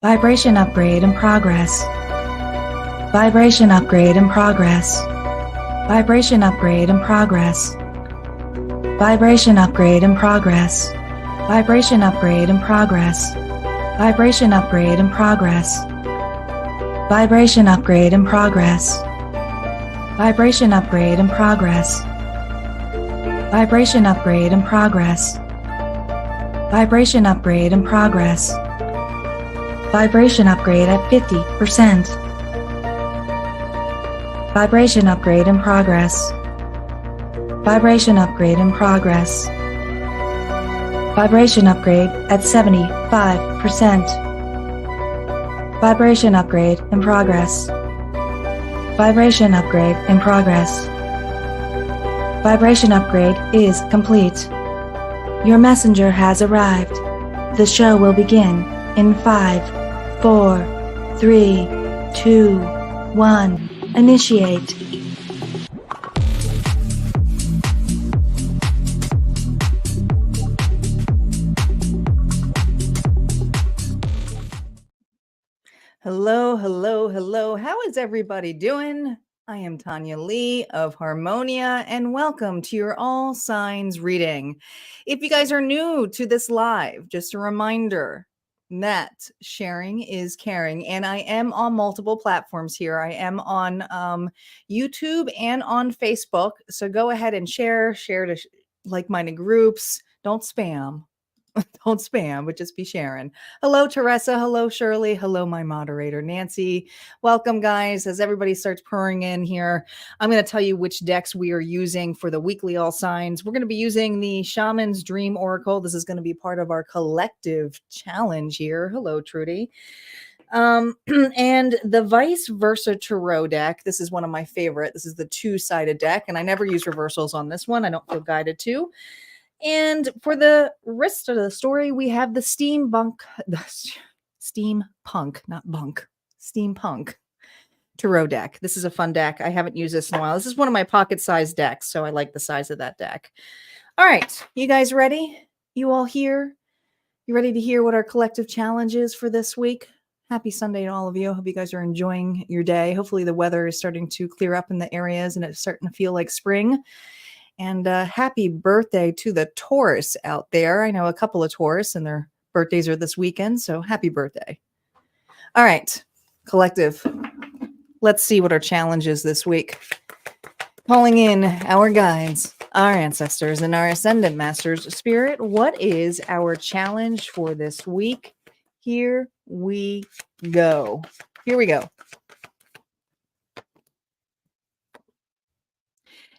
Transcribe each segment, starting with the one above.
Vibration upgrade in progress. Vibration upgrade in progress. Vibration upgrade in progress. Vibration upgrade in progress. Vibration upgrade in progress. Vibration upgrade in progress. Vibration upgrade in progress. Vibration upgrade in progress. Vibration upgrade in progress. Vibration upgrade in progress. Vibration upgrade at 50%. Vibration upgrade in progress. Vibration upgrade in progress. Vibration upgrade at 75%. Vibration upgrade in progress. Vibration upgrade in progress. Vibration upgrade is complete. Your messenger has arrived. The show will begin in 5, 4, 3, 2, 1. Initiate. Hello, hello, hello. How is everybody doing? I am Tanya Lee of Harmonia, and welcome to your all signs reading. If you guys are new to this live, just a reminder that sharing is caring, and I am on multiple platforms here. I am on YouTube and on Facebook, so go ahead and share to like-minded groups. Don't spam. Don't spam, but just be sharing. Hello, Teresa. Hello, Shirley. Hello, my moderator, Nancy. Welcome, guys. As everybody starts pouring in here, I'm going to tell you which decks we are using for the weekly all signs. We're going to be using the Shaman's Dream Oracle. This is going to be part of our collective challenge here. Hello, Trudy. And the Vice Versa Tarot deck. This is one of my favorite. This is the two-sided deck, and I never use reversals on this one. I don't feel guided to. And for the rest of the story, we have the steampunk, not bunk, steampunk tarot deck. This is a fun deck. I haven't used this in a while. This is one of my pocket-sized decks, so I like the size of that deck. All right, you guys ready? You all here? You ready to hear what our collective challenge is for this week? Happy Sunday to all of you. I hope you guys are enjoying your day. Hopefully the weather is starting to clear up in the areas and it's starting to feel like spring. And happy birthday to the Taurus out there. I know a couple of Taurus and their birthdays are this weekend, so happy birthday. All right, collective. Let's see what our challenge is this week. Calling in our guides, our ancestors, and our ascendant masters. Spirit, what is our challenge for this week? Here we go. Here we go.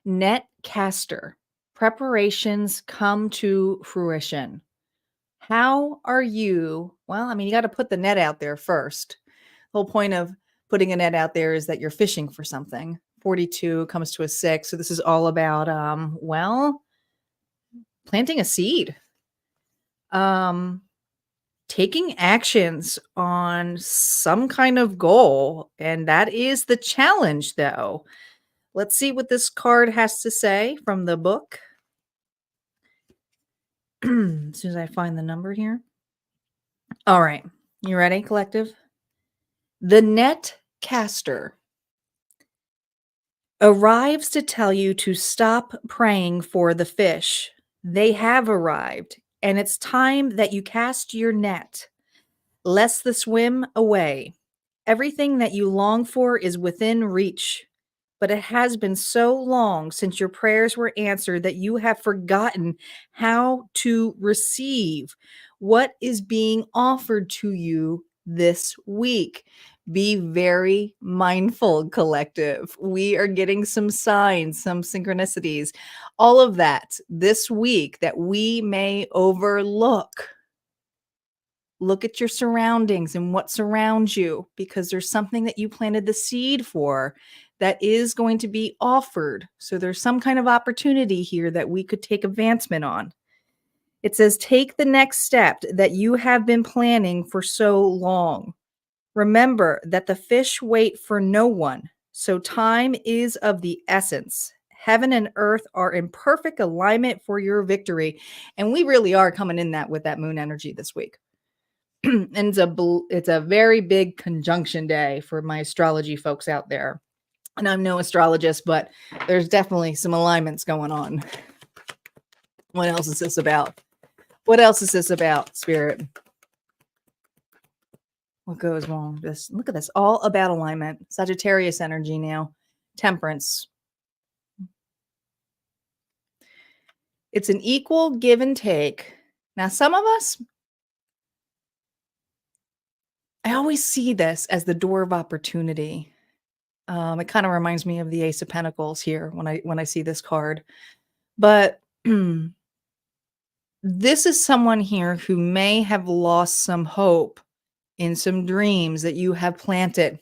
Netcaster. Preparations come to fruition. How are you? Well, I mean, you got to put the net out there first. The whole point of putting a net out there is that you're fishing for something. 42 comes to a 6. So this is all about, planting a seed. Taking actions on some kind of goal. And that is the challenge, though. Let's see what this card has to say from the book. As soon as I find the number here. All right. You ready, collective? The Netcaster arrives to tell you to stop praying for the fish. They have arrived, and it's time that you cast your net, lest the swim away. Everything that you long for is within reach. But it has been so long since your prayers were answered that you have forgotten how to receive what is being offered to you this week. Be very mindful, collective. We are getting some signs, some synchronicities, all of that this week that we may overlook. Look at your surroundings and what surrounds you, because there's something that you planted the seed for that is going to be offered. So there's some kind of opportunity here that we could take advancement on. It says, take the next step that you have been planning for so long. Remember that the fish wait for no one. So time is of the essence. Heaven and earth are in perfect alignment for your victory. And we really are coming in that with that moon energy this week. And it's a very big conjunction day for my astrology folks out there. And I'm no astrologist, but there's definitely some alignments going on. What else is this about? What else is this about, Spirit? What goes wrong? Look at this. All about alignment. Sagittarius energy now. Temperance. It's an equal give and take. Now, some of us, I always see this as the door of opportunity. It kind of reminds me of the Ace of Pentacles here when I see this card. But this is someone here who may have lost some hope in some dreams that you have planted.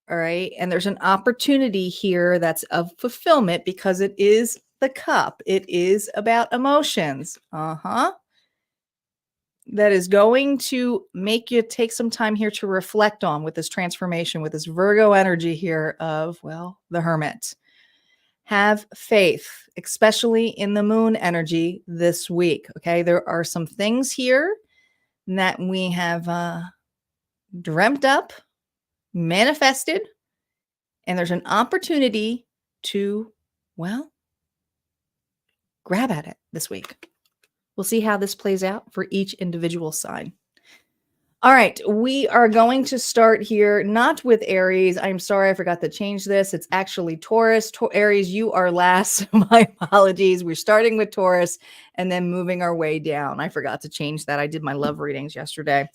All right. And there's an opportunity here that's of fulfillment because it is the cup. It is about emotions. That is going to make you take some time here to reflect on with this transformation, with this Virgo energy here of, well, the Hermit. Have faith, especially in the moon energy this week. Okay. There are some things here that we have dreamt up, manifested, and there's an opportunity to, well, grab at it this week. We'll see how this plays out for each individual sign. All right, we are going to start here, not with Aries. I'm sorry, I forgot to change this. It's actually Taurus. Aries, you are last. My apologies. We're starting with Taurus and then moving our way down. I forgot to change that. I did my love readings yesterday.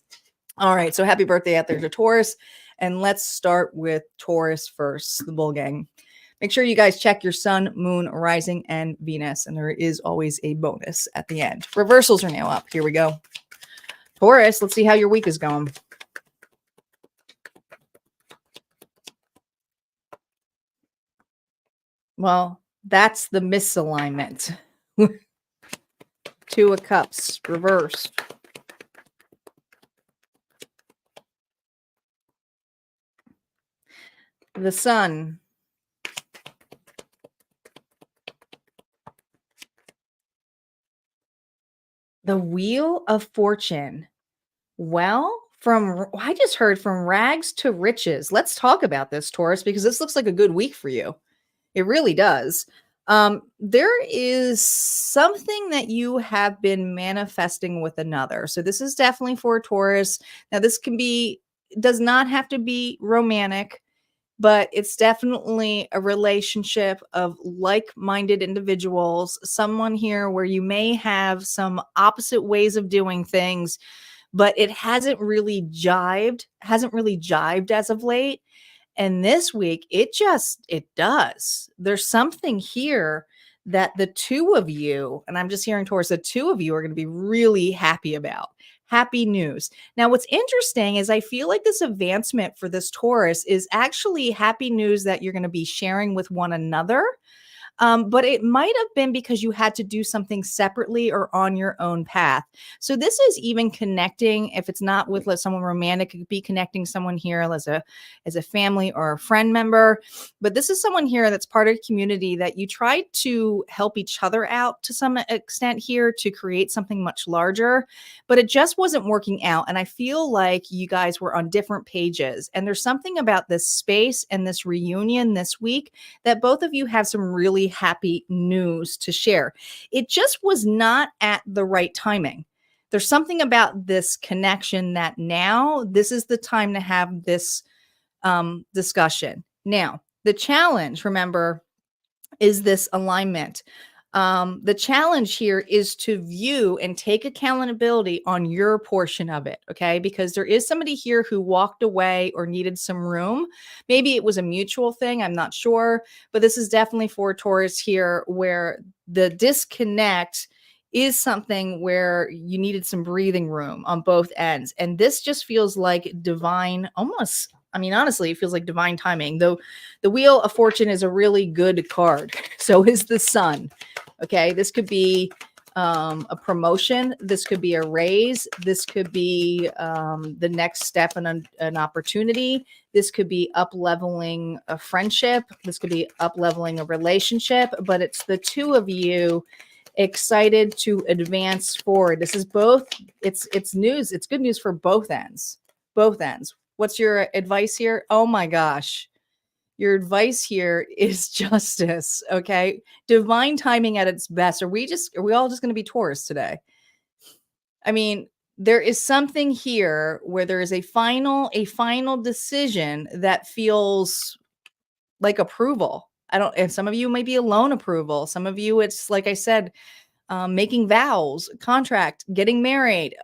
All right, so happy birthday out there to Taurus. And let's start with Taurus first, the Bull Gang. Make sure you guys check your sun, moon, rising, and Venus. And there is always a bonus at the end. Reversals are now up. Here we go. Taurus, let's see how your week is going. Well, that's the misalignment. Two of Cups, reversed. The Sun. The Wheel of Fortune. Well, I just heard from rags to riches. Let's talk about this, Taurus, because this looks like a good week for you. It really does. There is something that you have been manifesting with another. So this is definitely for Taurus. Now, this does not have to be romantic, but it's definitely a relationship of like-minded individuals, someone here where you may have some opposite ways of doing things, but it hasn't really jived as of late. And this week, it does. There's something here that the two of you, and I'm just hearing Taurus, the two of you are going to be really happy about. Happy news. Now, what's interesting is I feel like this advancement for this Taurus is actually happy news that you're going to be sharing with one another. But it might have been because you had to do something separately or on your own path. So this is even connecting, if it's not with someone romantic, it could be connecting someone here as a family or a friend member. But this is someone here that's part of a community that you tried to help each other out to some extent here to create something much larger, but it just wasn't working out. And I feel like you guys were on different pages. And there's something about this space and this reunion this week that both of you have some really happy news to share. It just was not at the right timing. There's something about this connection that now this is the time to have this discussion. Now, the challenge, remember, is this alignment. The challenge here is to view and take accountability on your portion of it, okay? Because there is somebody here who walked away or needed some room. Maybe it was a mutual thing, I'm not sure, but this is definitely for Taurus here where the disconnect is something where you needed some breathing room on both ends. And this just feels like divine, almost, I mean, honestly, it feels like divine timing. Though the Wheel of Fortune is a really good card. So is the Sun. Okay, this could be a promotion. This could be a raise. This could be the next step in an opportunity. This could be up-leveling a friendship. This could be up-leveling a relationship. But it's the two of you excited to advance forward. This is both, it's news, it's good news for both ends. Both ends. What's your advice here? Oh my gosh. Your advice here is justice, okay? Divine timing at its best. Are we all just going to be Taurus today? I mean, there is something here where there is a final decision that feels like approval. I don't, and some of you may be alone approval. Some of you, it's like I said, making vows, contract, getting married,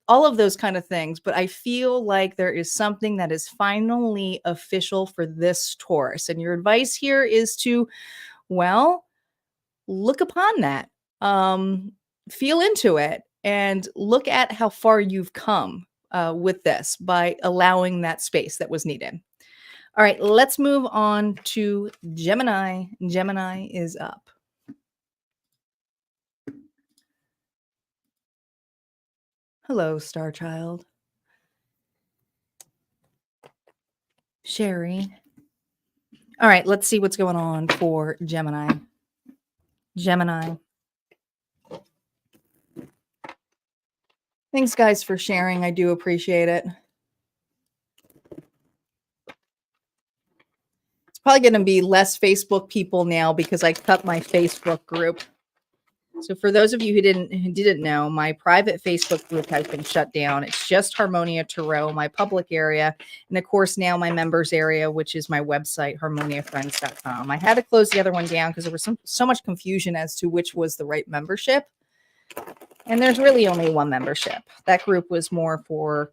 all of those kind of things. But I feel like there is something that is finally official for this Taurus. And your advice here is to, well, look upon that, feel into it, and look at how far you've come with this by allowing that space that was needed. All right, let's move on to Gemini. Gemini is up. Hello, Star Child. Sherry. All right, let's see what's going on for Gemini. Gemini. Thanks, guys, for sharing. I do appreciate it. It's probably going to be less Facebook people now because I cut my Facebook group. So for those of you who didn't know, my private Facebook group has been shut down. It's just Harmonia Tarot, my public area, and of course now my members area, which is my website, harmoniafriends.com. I had to close the other one down because there was so much confusion as to which was the right membership. And there's really only one membership. That group was more for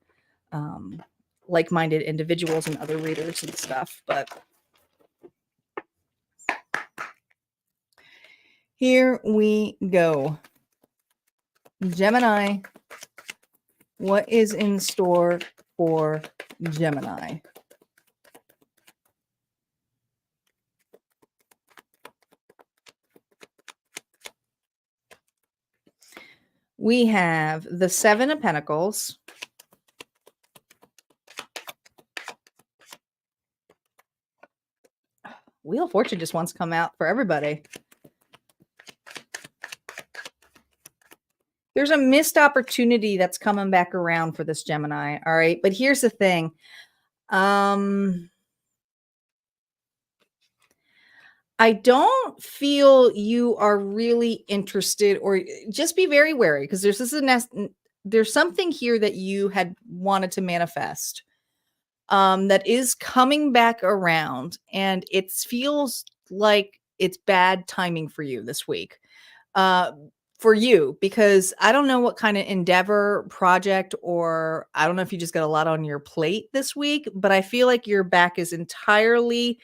like-minded individuals and other readers and stuff, but here we go. Gemini, what is in store for Gemini? We have the Seven of Pentacles. Wheel of Fortune just wants to come out for everybody. There's a missed opportunity that's coming back around for this Gemini. All right. But here's the thing. I don't feel you are really interested, or just be very wary because there's something here that you had wanted to manifest that is coming back around, and it feels like it's bad timing for you this week. For you, because I don't know what kind of endeavor, project, or I don't know if you just got a lot on your plate this week, but I feel like your back is entirely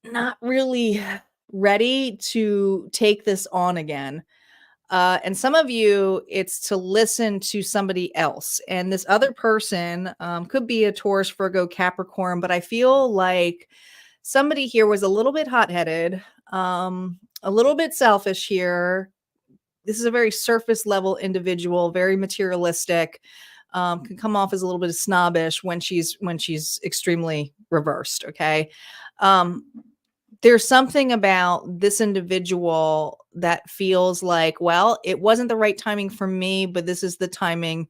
not really ready to take this on again. And some of you, it's to listen to somebody else. And this other person could be a Taurus, Virgo, Capricorn, but I feel like somebody here was a little bit hot-headed, a little bit selfish here. This is a very surface level individual, very materialistic, can come off as a little bit snobbish when she's extremely reversed. Okay. There's something about this individual that feels like, well, it wasn't the right timing for me, but this is the timing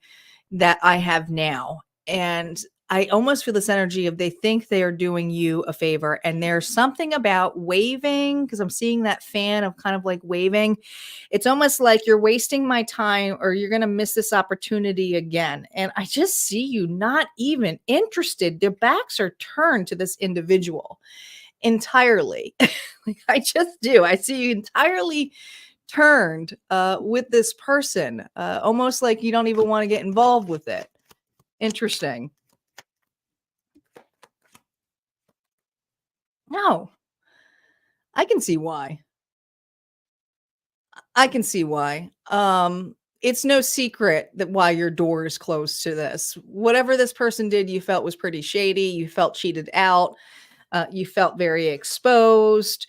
that I have now. And I almost feel this energy of they think they are doing you a favor. And there's something about waving, because I'm seeing that fan of kind of like waving. It's almost like you're wasting my time or you're going to miss this opportunity again. And I just see you not even interested. Their backs are turned to this individual entirely. Like, I just do. I see you entirely turned with this person, almost like you don't even want to get involved with it. Interesting. No, I can see why. I can see why. It's no secret that why your door is closed to this. Whatever this person did, you felt was pretty shady. You felt cheated out. You felt very exposed.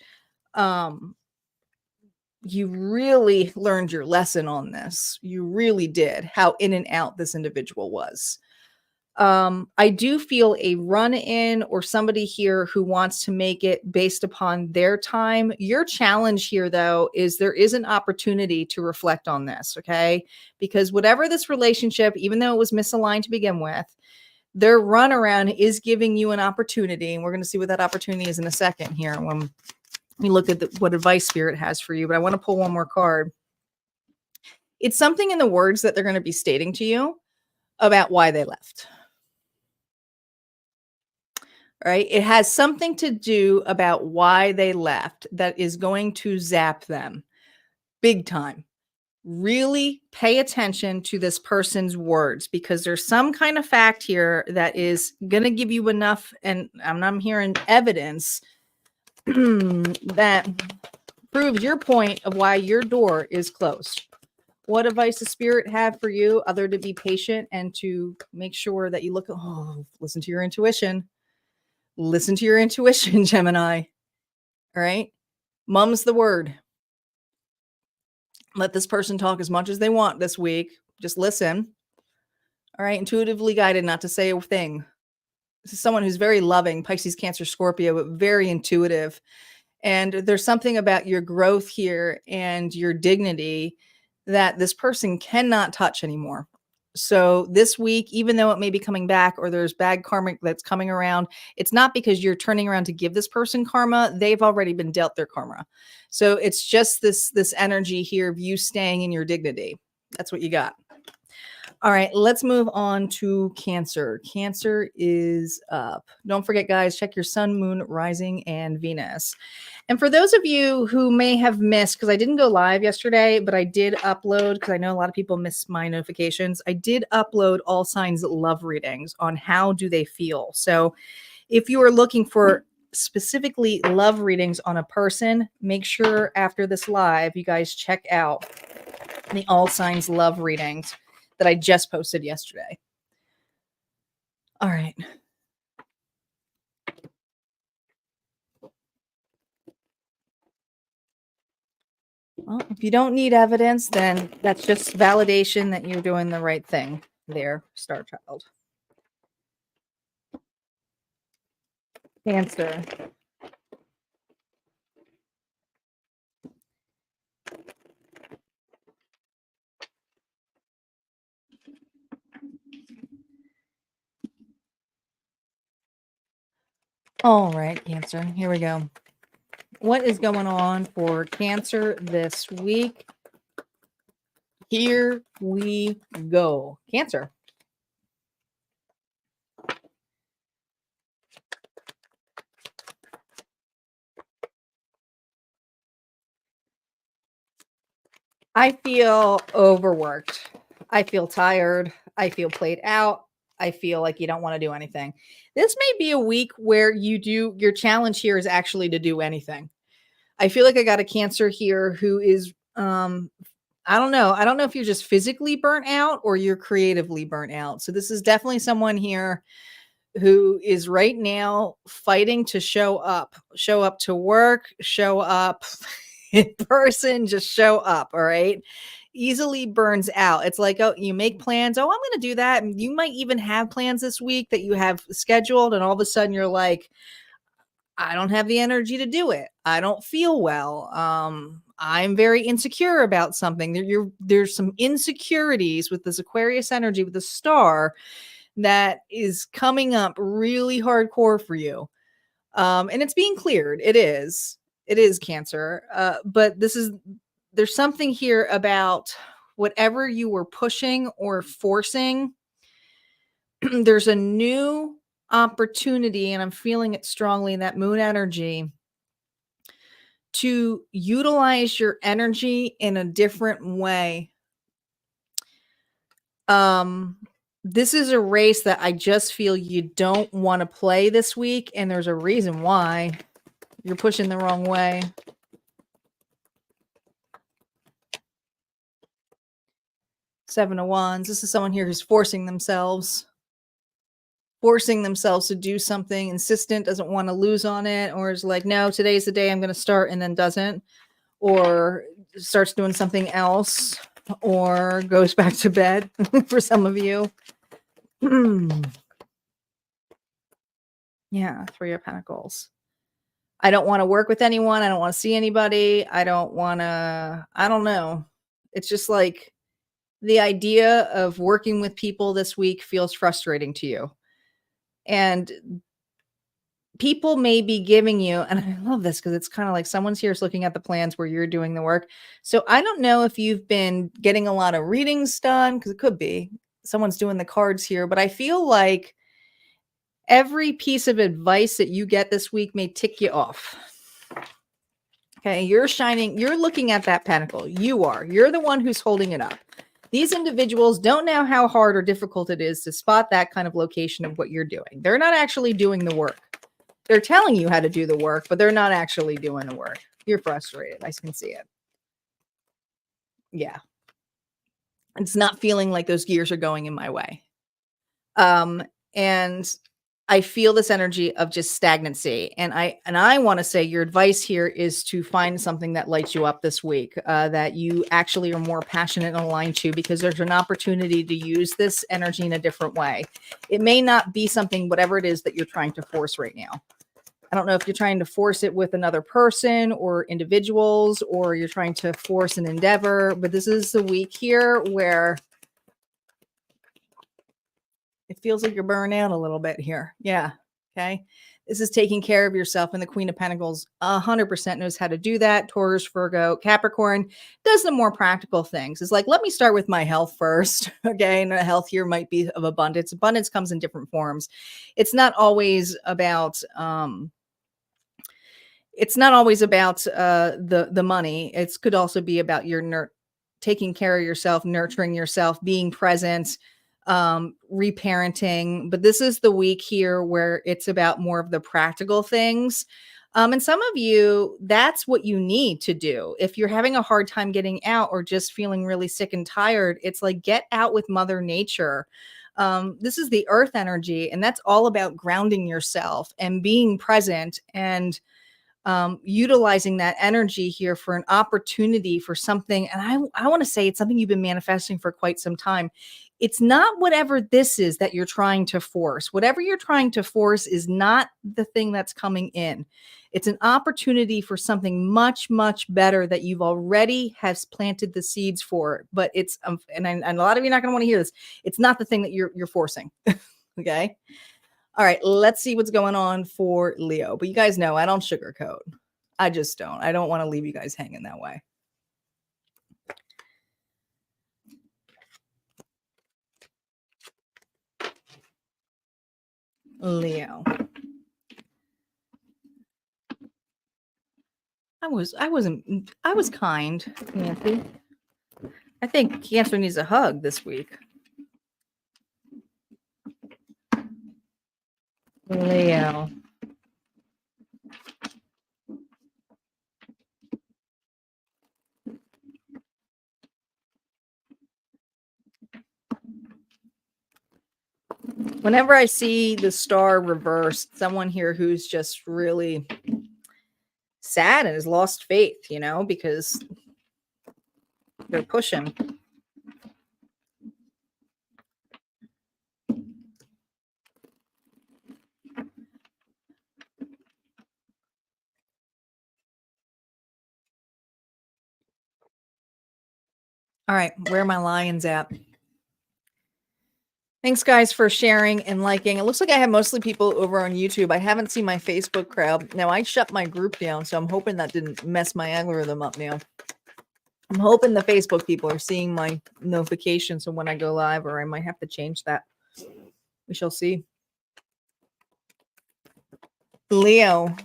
You really learned your lesson on this. You really did, how in and out this individual was. I do feel a run in or somebody here who wants to make it based upon their time. Your challenge here, though, is there is an opportunity to reflect on this, okay? Because whatever this relationship, even though it was misaligned to begin with, their runaround is giving you an opportunity. And we're going to see what that opportunity is in a second here when we look at what advice Spirit has for you. But I want to pull one more card. It's something in the words that they're going to be stating to you about why they left. Right? It has something to do about why they left that is going to zap them big time. Really pay attention to this person's words because there's some kind of fact here that is going to give you enough, and I'm hearing evidence that proves your point of why your door is closed. What advice does Spirit have for you other to be patient and to make sure that you listen to your intuition. Listen to your intuition, Gemini. All right. Mum's the word. Let this person talk as much as they want this week. Just listen. All right. Intuitively guided, not to say a thing. This is someone who's very loving, Pisces, Cancer, Scorpio, but very intuitive. And there's something about your growth here and your dignity that this person cannot touch anymore. So this week, even though it may be coming back or there's bad karma that's coming around, it's not because you're turning around to give this person karma. They've already been dealt their karma. So it's just this energy here of you staying in your dignity. That's what you got. All right, let's move on to Cancer. Cancer is up. Don't forget, guys, check your sun, moon, rising, and Venus. And for those of you who may have missed, because I didn't go live yesterday, but I did upload, because I know a lot of people miss my notifications. I did upload all signs love readings on how do they feel. So if you are looking for specifically love readings on a person, make sure after this live, you guys check out the all signs love readings that I just posted yesterday. All right. Well, if you don't need evidence, then that's just validation that you're doing the right thing there, Star Child. Cancer. All right, Cancer. Here we go. What is going on for Cancer this week? Here we go. Cancer. I feel overworked. I feel tired. I feel played out. I feel like you don't want to do anything. This may be a week where your challenge here is actually to do anything. I feel like I got a Cancer here who is, I don't know. I don't know if you're just physically burnt out or you're creatively burnt out. So this is definitely someone here who is right now fighting to show up to work, show up in person, just show up. All right. Easily burns out. It's like, oh, you make plans. Oh, I'm going to do that. And you might even have plans this week that you have scheduled. And all of a sudden you're like, I don't have the energy to do it. I don't feel well. I'm very insecure about something. There's some insecurities with this Aquarius energy with the star that is coming up really hardcore for you. And it's being cleared. It is Cancer. But there's something here about whatever you were pushing or forcing. There's a new opportunity, and I'm feeling it strongly in that moon energy, to utilize your energy in a different way. This is a race that I just feel you don't want to play this week, and there's a reason why. You're pushing the wrong way. Seven of Wands. This is someone here who's forcing themselves to do something, insistent, doesn't want to lose on it, or is like, no, today's the day I'm going to start, and then doesn't, or starts doing something else, or goes back to bed for some of you. Yeah, Three of Pentacles. I don't want to work with anyone. I don't want to see anybody. I don't know. It's just like the idea of working with people this week feels frustrating to you. And people may be giving you, and I love this because it's kind of like someone's here is looking at the plans where you're doing the work. So I don't know if you've been getting a lot of readings done, because it could be someone's doing the cards here, but I feel like every piece of advice that you get this week may tick you off. Okay, you're looking at that pentacle. You're the one who's holding it up. These individuals don't know how hard or difficult it is to spot that kind of location of what you're doing. They're not actually doing the work. They're telling you how to do the work, but they're not actually doing the work. You're frustrated. I can see it. Yeah. It's not feeling like those gears are going in my way. And I feel this energy of just stagnancy. And I want to say your advice here is to find something that lights you up this week, that you actually are more passionate and aligned to, because there's an opportunity to use this energy in a different way. It may not be something, whatever it is that you're trying to force right now. I don't know if you're trying to force it with another person or individuals, or you're trying to force an endeavor, but this is the week here where it feels like you're burning out a little bit here. Yeah. Okay. This is taking care of yourself. And the Queen of Pentacles 100% knows how to do that. Taurus, Virgo, Capricorn does the more practical things. It's like, let me start with my health first. Okay. And health here might be of abundance. Abundance comes in different forms. It's not always about, the money. It could also be about your taking care of yourself, nurturing yourself, being present, reparenting. But this is the week here where it's about more of the practical things. And some of you, that's what you need to do. If you're having a hard time getting out or just feeling really sick and tired, it's like, get out with Mother Nature. This is the earth energy, and that's all about grounding yourself and being present and utilizing that energy here for an opportunity for something. And I want to say it's something you've been manifesting for quite some time. It's not whatever this is that you're trying to force. Whatever you're trying to force is not the thing that's coming in. It's an opportunity for something much, much better that you've already has planted the seeds for. But it's, and a lot of you are not going to want to hear this. It's not the thing that you're forcing. Okay. All right, let's see what's going on for Leo. But you guys know I don't sugarcoat. I just don't. I don't want to leave you guys hanging that way. Leo. I was kind, Nancy. I think Cancer needs a hug this week. Leo. Whenever I see the star reversed, someone here who's just really sad and has lost faith, because they're pushing. All right, where are my lions at? Thanks, guys, for sharing and liking. It looks like I have mostly people over on YouTube. I haven't seen my Facebook crowd. Now, I shut my group down, so I'm hoping that didn't mess my algorithm up now. I'm hoping the Facebook people are seeing my notifications when I go live, or I might have to change that. We shall see. Leo.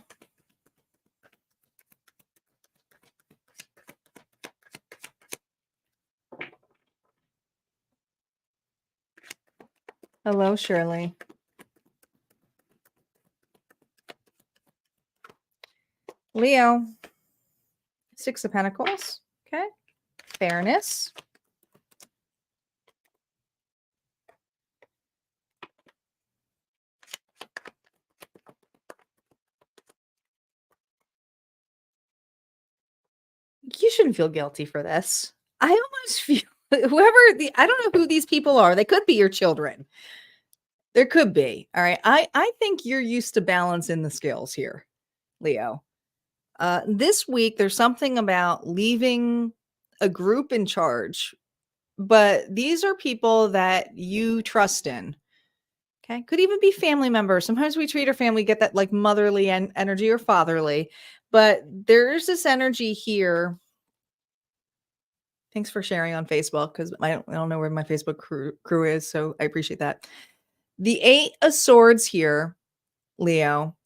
Hello, Shirley. Leo. Six of Pentacles. Okay. Fairness. You shouldn't feel guilty for this. I almost feel I don't know who these people are. They could be your children. There could be. All right. I think you're used to balancing the scales here, Leo. This week, there's something about leaving a group in charge, but these are people that you trust in. Okay. Could even be family members. Sometimes we treat our family, get that like motherly energy or fatherly, but there's this energy here. Thanks for sharing on Facebook because I don't know where my Facebook crew is. So I appreciate that. The 8 of Swords here, Leo.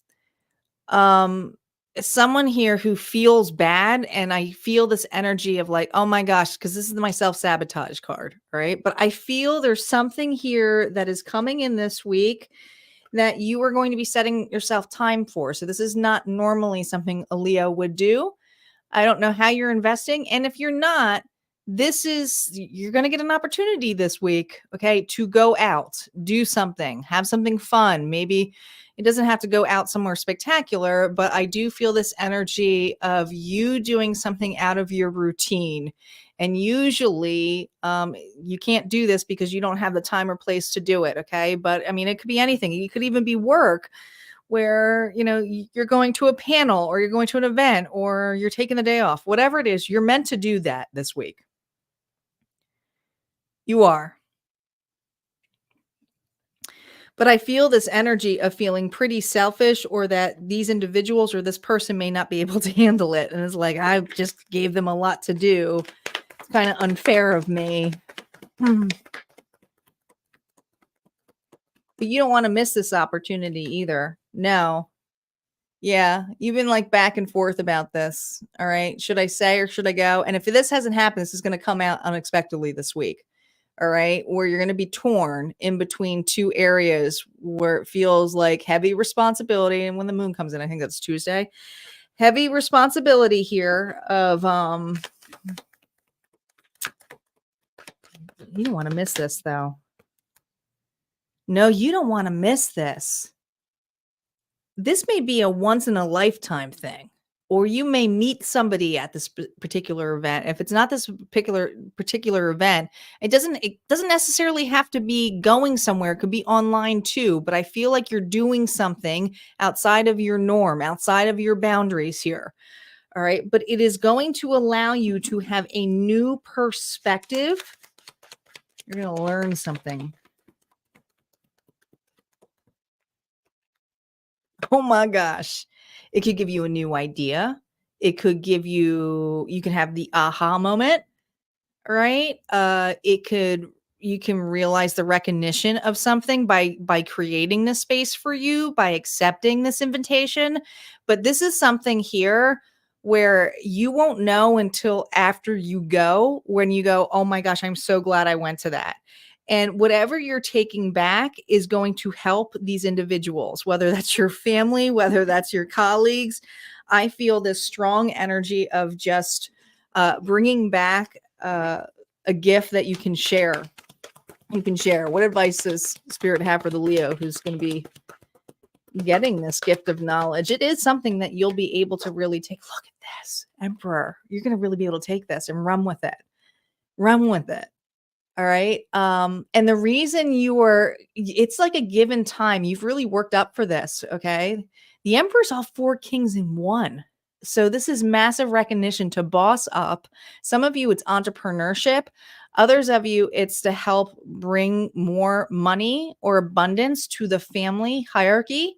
Um, someone here who feels bad, and I feel this energy of like, oh my gosh, because this is my self-sabotage card, right? But I feel there's something here that is coming in this week that you are going to be setting yourself time for. So this is not normally something a Leo would do. I don't know how you're investing. And if you're not, you're going to get an opportunity this week, okay, to go out, do something, have something fun. Maybe it doesn't have to go out somewhere spectacular, but I do feel this energy of you doing something out of your routine. And usually you can't do this because you don't have the time or place to do it, okay? But I mean, it could be anything. It could even be work where, you know, you're going to a panel or you're going to an event or you're taking the day off. Whatever it is, you're meant to do that this week. You are. But I feel this energy of feeling pretty selfish, or that these individuals or this person may not be able to handle it. And it's like, I just gave them a lot to do. It's kind of unfair of me. But you don't want to miss this opportunity either. No. Yeah. You've been like back and forth about this. All right. Should I say or should I go? And if this hasn't happened, this is going to come out unexpectedly this week. All right. Where you're going to be torn in between two areas where it feels like heavy responsibility. And when the moon comes in, I think that's Tuesday, heavy responsibility here of, you don't want to miss this though. No, you don't want to miss this. This may be a once in a lifetime thing, or you may meet somebody at this particular event. If it's not this particular event, it doesn't necessarily have to be going somewhere. It could be online too, but I feel like you're doing something outside of your norm, outside of your boundaries here. All right. But it is going to allow you to have a new perspective. You're going to learn something. Oh my gosh. It could give you a new idea. It could give you can have the aha moment, right? You can realize the recognition of something by creating this space for you, by accepting this invitation. But this is something here where you won't know until after you go, when you go, oh my gosh, I'm so glad I went to that. And whatever you're taking back is going to help these individuals, whether that's your family, whether that's your colleagues. I feel this strong energy of just bringing back a gift that you can share. You can share. What advice does Spirit have for the Leo who's going to be getting this gift of knowledge? It is something that you'll be able to really take. Look at this, Emperor. You're going to really be able to take this and run with it. Run with it. All right. And the reason it's like a given time. You've really worked up for this. Okay. The Emperor's all 4 kings in one. So this is massive recognition to boss up. Some of you, it's entrepreneurship. Others of you, it's to help bring more money or abundance to the family hierarchy.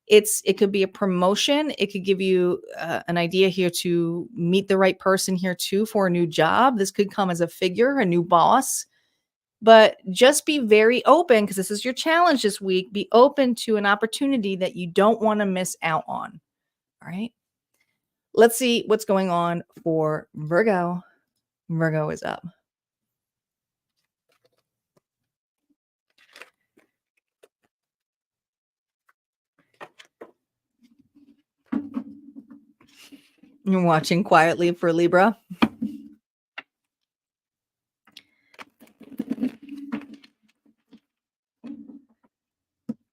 It could be a promotion. It could give you an idea here to meet the right person here too for a new job. This could come as a figure, a new boss. But just be very open, because this is your challenge this week. Be open to an opportunity that you don't want to miss out on. All right. Let's see what's going on for Virgo. Virgo is up. You're watching quietly for Libra.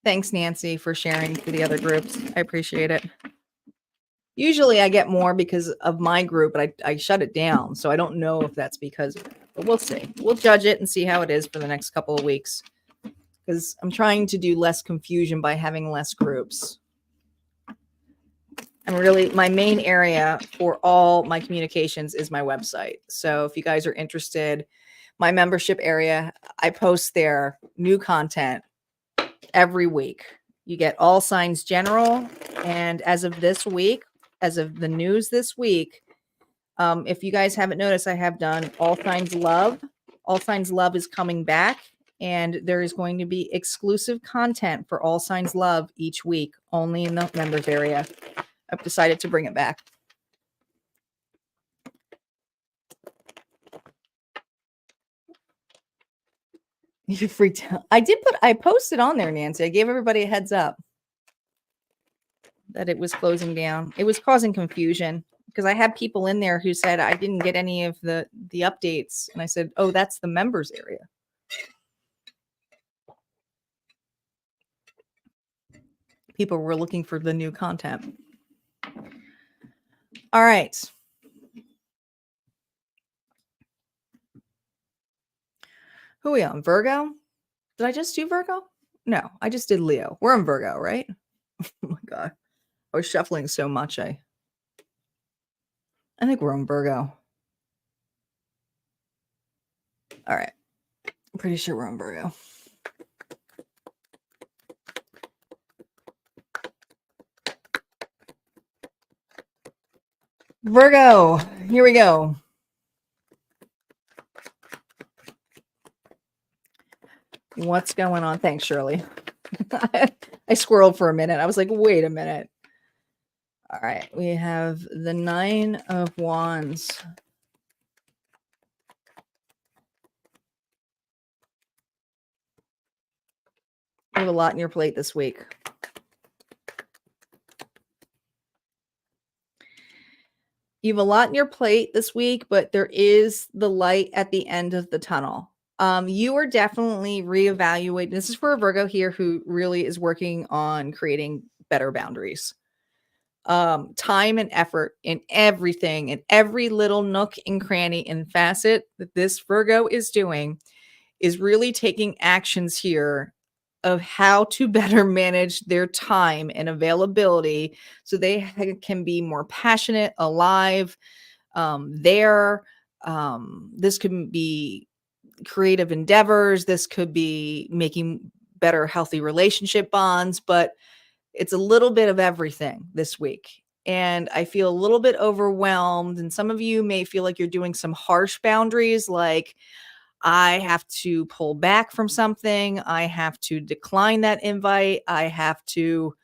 Thanks, Nancy, for sharing to the other groups. I appreciate it. Usually I get more because of my group, but I shut it down. So I don't know if that's because of that, but we'll see. We'll judge it and see how it is for the next couple of weeks. because I'm trying to do less confusion by having less groups. And really, my main area for all my communications is my website. So if you guys are interested, my membership area, I post there new content every week. You get all signs general. And as of this week, as of the news this week, if you guys haven't noticed, I have done all signs love. All signs love is coming back. And there is going to be exclusive content for all signs love each week, only in the members area. I've decided to bring it back. You freaked out. I posted on there, Nancy. I gave everybody a heads up that it was closing down. It was causing confusion because I had people in there who said I didn't get any of the updates. And I said, oh, that's the members area. People were looking for the new content. All right. Who are we on? Virgo? Did I just do Virgo? No, I just did Leo. We're on Virgo, right? Oh my God. I was shuffling so much. I think we're on Virgo. All right. I'm pretty sure we're on Virgo. Virgo, here we go. What's going on? Thanks, Shirley. I squirreled for a minute. I was like, wait a minute. All right. We have the 9 of Wands. You have a lot on your plate this week. You have a lot on your plate this week, but there is the light at the end of the tunnel. You are definitely reevaluating. This is for a Virgo here who really is working on creating better boundaries. Time and effort in everything, in every little nook and cranny and facet that this Virgo is doing is really taking actions here of how to better manage their time and availability so they can be more passionate, alive, there. This could be creative endeavors. This could be making better, healthy relationship bonds, but it's a little bit of everything this week. And I feel a little bit overwhelmed. And some of you may feel like you're doing some harsh boundaries, like I have to pull back from something. I have to decline that invite. I have to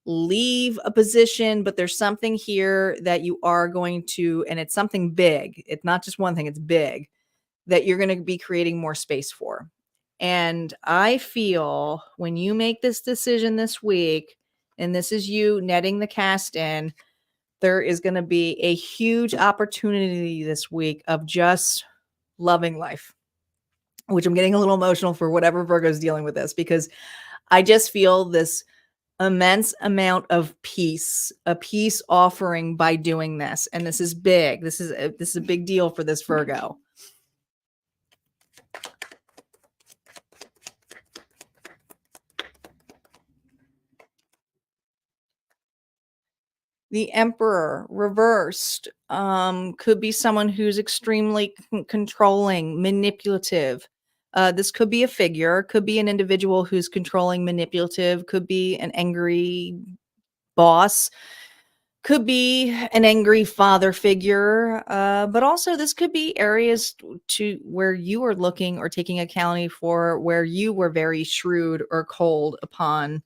leave a position, but there's something here that you are going to, and it's something big. It's not just one thing, it's big, that you're going to be creating more space for. And I feel when you make this decision this week, and this is you netting the cast in, there is going to be a huge opportunity this week of just loving life, which I'm getting a little emotional for whatever Virgo's dealing with this, because I just feel this immense amount of peace, a peace offering by doing this. And this is big. This is a big deal for this Virgo. The Emperor reversed could be someone who's extremely controlling, manipulative. This could be a figure, could be an individual who's controlling, manipulative, could be an angry boss, could be an angry father figure. But also this could be areas to where you are looking or taking accounting for where you were very shrewd or cold upon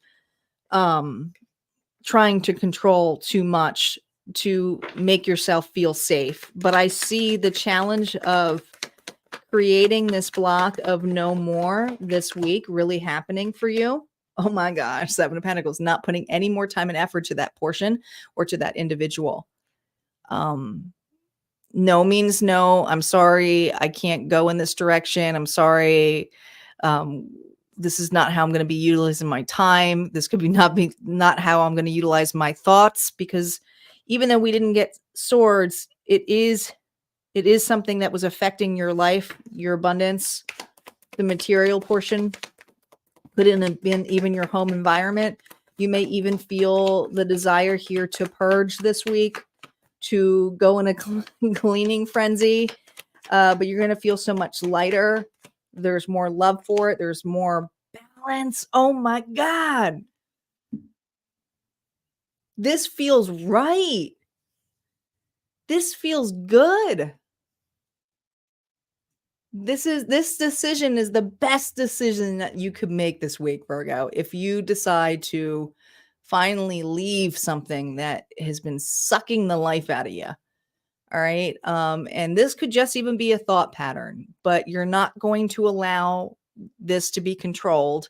trying to control too much to make yourself feel safe. But I see the challenge of creating this block of no more this week really happening for you. Oh my gosh, 7 of Pentacles, not putting any more time and effort to that portion or to that individual. No means no. I'm sorry. I can't go in this direction. I'm sorry. This is not how I'm going to be utilizing my time. This could be not how I'm going to utilize my thoughts, because even though we didn't get swords, it is something that was affecting your life, your abundance, the material portion. but in even your home environment. You may even feel the desire here to purge this week, to go in a cleaning frenzy, but you're going to feel so much lighter. There's more love for it. There's more balance. Oh my God. This feels right. This feels good. This decision is the best decision that you could make this week, Virgo. If you decide to finally leave something that has been sucking the life out of you. All right. And this could just even be a thought pattern, but you're not going to allow this to be controlled.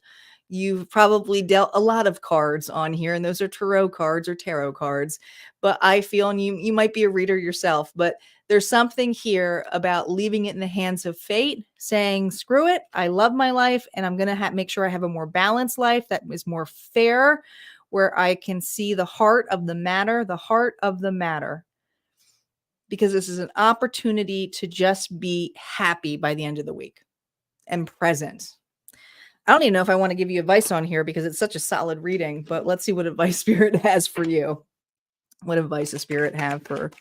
You've probably dealt a lot of cards on here, and those are tarot cards. But I feel, and you might be a reader yourself, but there's something here about leaving it in the hands of fate, saying, screw it, I love my life, and I'm going to make sure I have a more balanced life that is more fair, where I can see the heart of the matter, because this is an opportunity to just be happy by the end of the week and present. I don't even know if I want to give you advice on here because it's such a solid reading, but let's see what advice Spirit has for you. What advice does Spirit have for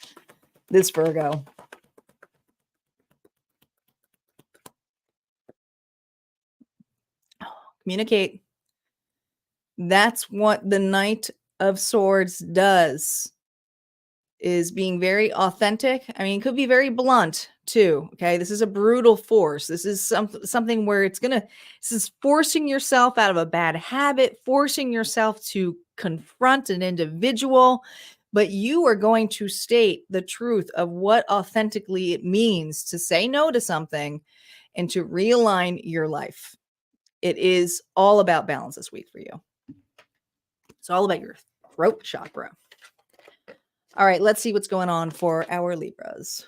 this Virgo? Communicate. That's what the Knight of Swords does, is being very authentic. I mean, it could be very blunt too. Okay. This is a brutal force. This is something where this is forcing yourself out of a bad habit, forcing yourself to confront an individual, but you are going to state the truth of what authentically it means to say no to something and to realign your life. It is all about balance this week for you. It's all about your throat chakra. All right, let's see what's going on for our Libras.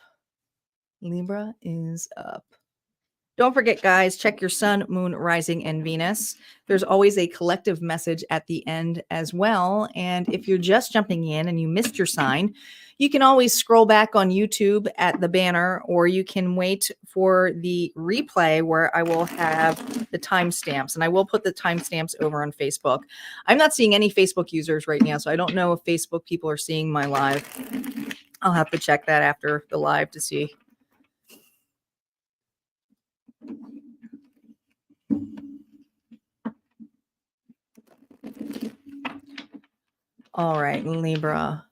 Libra is up. Don't forget, guys, check your sun, moon, rising, and Venus. There's always a collective message at the end as well. And if you're just jumping in and you missed your sign, you can always scroll back on YouTube at the banner, or you can wait for the replay where I will have the timestamps. And I will put the timestamps over on Facebook. I'm not seeing any Facebook users right now, so I don't know if Facebook people are seeing my live. I'll have to check that after the live to see. All right, Libra.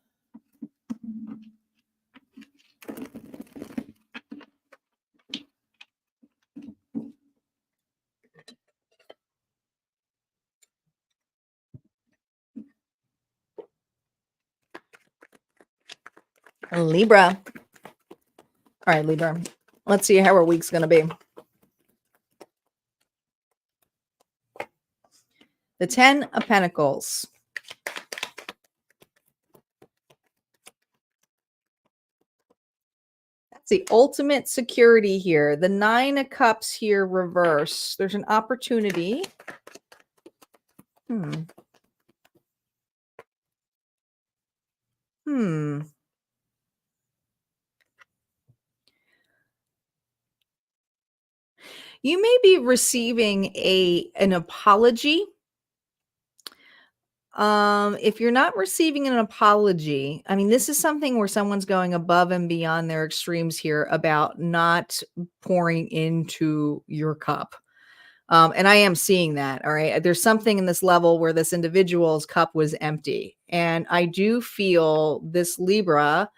Libra. All right, Libra. Let's see how our week's going to be. The 10 of Pentacles. That's the ultimate security here. The 9 of Cups here reverse. There's an opportunity. You may be receiving an apology. If you're not receiving an apology, I mean, this is something where someone's going above and beyond their extremes here about not pouring into your cup. And I am seeing that. All right. There's something in this level where this individual's cup was empty. And I do feel this Libra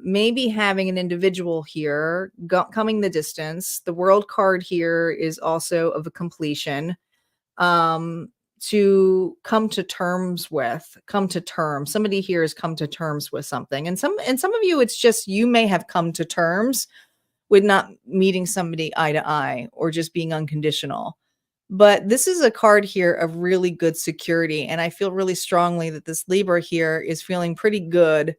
maybe having an individual here coming the distance. The World card here is also of a completion. To come to terms. Somebody here has come to terms with something. And some of you, it's just, you may have come to terms with not meeting somebody eye to eye or just being unconditional. But this is a card here of really good security. And I feel really strongly that this Libra here is feeling pretty good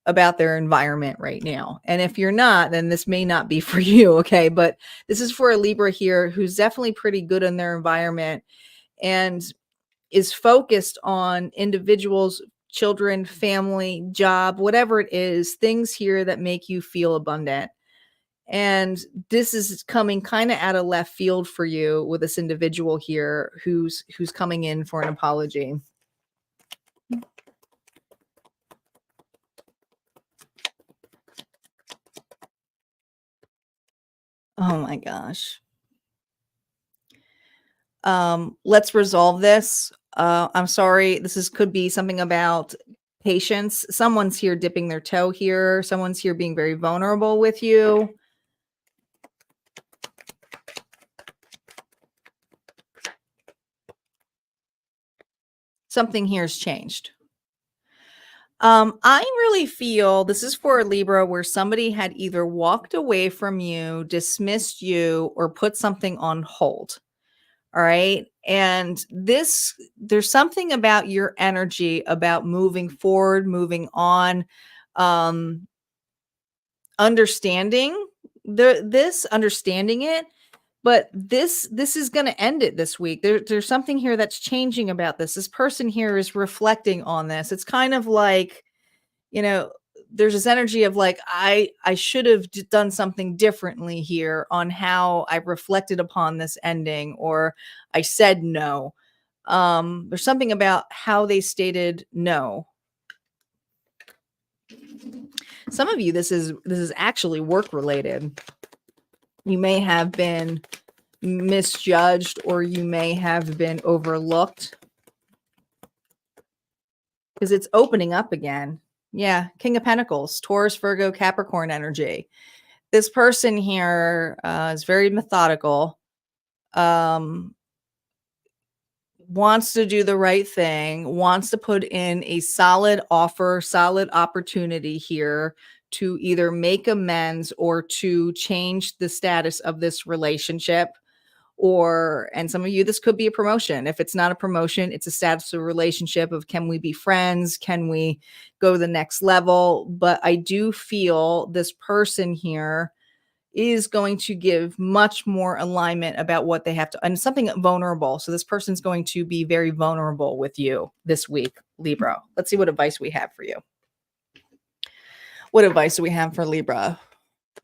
about their environment right now. And if you're not, then this may not be for you. Okay. But this is for a Libra here who's definitely pretty good in their environment and is focused on individuals, children, family, job, whatever it is, things here that make you feel abundant. And this is coming kind of out of left field for you with this individual here who's coming in for an apology. Oh my gosh. Let's resolve this. I'm sorry. Could be something about patience. Someone's here dipping their toe here. Someone's here being very vulnerable with you. Something here's changed. I really feel this is for a Libra where somebody had either walked away from you, dismissed you, or put something on hold. All right. And there's something about your energy about moving forward, moving on, understanding understanding it. But this is going to end it this week. There's something here that's changing about this. This person here is reflecting on this. It's kind of like, there's this energy of like, I should have done something differently here on how I reflected upon this ending, or I said no. There's something about how they stated no. Some of you, this is actually work related. You may have been misjudged, or you may have been overlooked, because it's opening up again. Yeah, King of Pentacles, Taurus, Virgo, Capricorn energy. This person here is very methodical, wants to do the right thing, wants to put in a solid offer, solid opportunity here to either make amends or to change the status of this relationship. And some of you, this could be a promotion. If it's not a promotion, it's a status of a relationship of, can we be friends? Can we go to the next level? But I do feel this person here is going to give much more alignment about what they have to, and something vulnerable. So this person's going to be very vulnerable with you this week, Libra. Let's see what advice we have for you. What advice do we have for Libra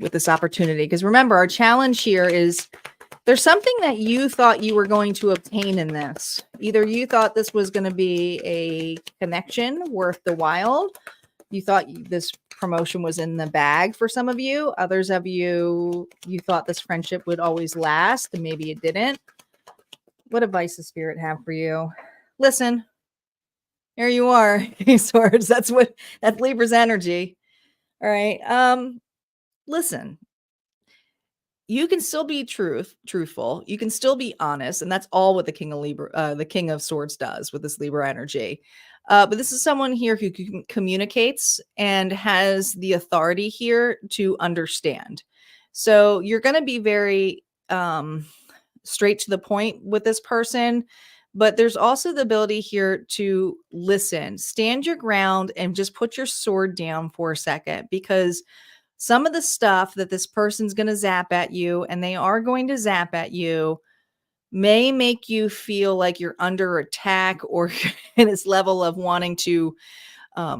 with this opportunity? Because remember, our challenge here is there's something that you thought you were going to obtain in this. Either you thought this was going to be a connection worth the while. You thought this promotion was in the bag for some of you. Others of you, you thought this friendship would always last, and maybe it didn't. What advice does Spirit have for you? Listen, here you are, Swords. That's Libra's energy. All right. Listen. You can still be truthful. You can still be honest, and that's all what the King of Libra, the King of Swords, does with this Libra energy. But this is someone here who communicates and has the authority here to understand. So you're going to be very straight to the point with this person, but there's also the ability here to listen, stand your ground, and just put your sword down for a second, because some of the stuff that this person's going to zap at you, and they are going to zap at you, may make you feel like you're under attack, or in this level of wanting to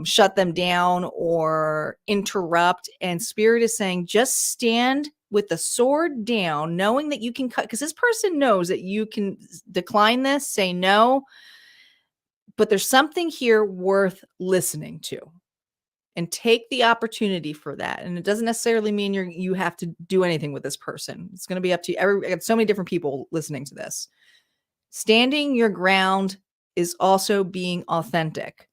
shut them down or interrupt. And Spirit is saying, just stand with the sword down, knowing that you can cut, because this person knows that you can decline this, say no, but there's something here worth listening to. And take the opportunity for that. And it doesn't necessarily mean you have to do anything with this person. It's going to be up to you. I got so many different people listening to this. Standing your ground is also being authentic,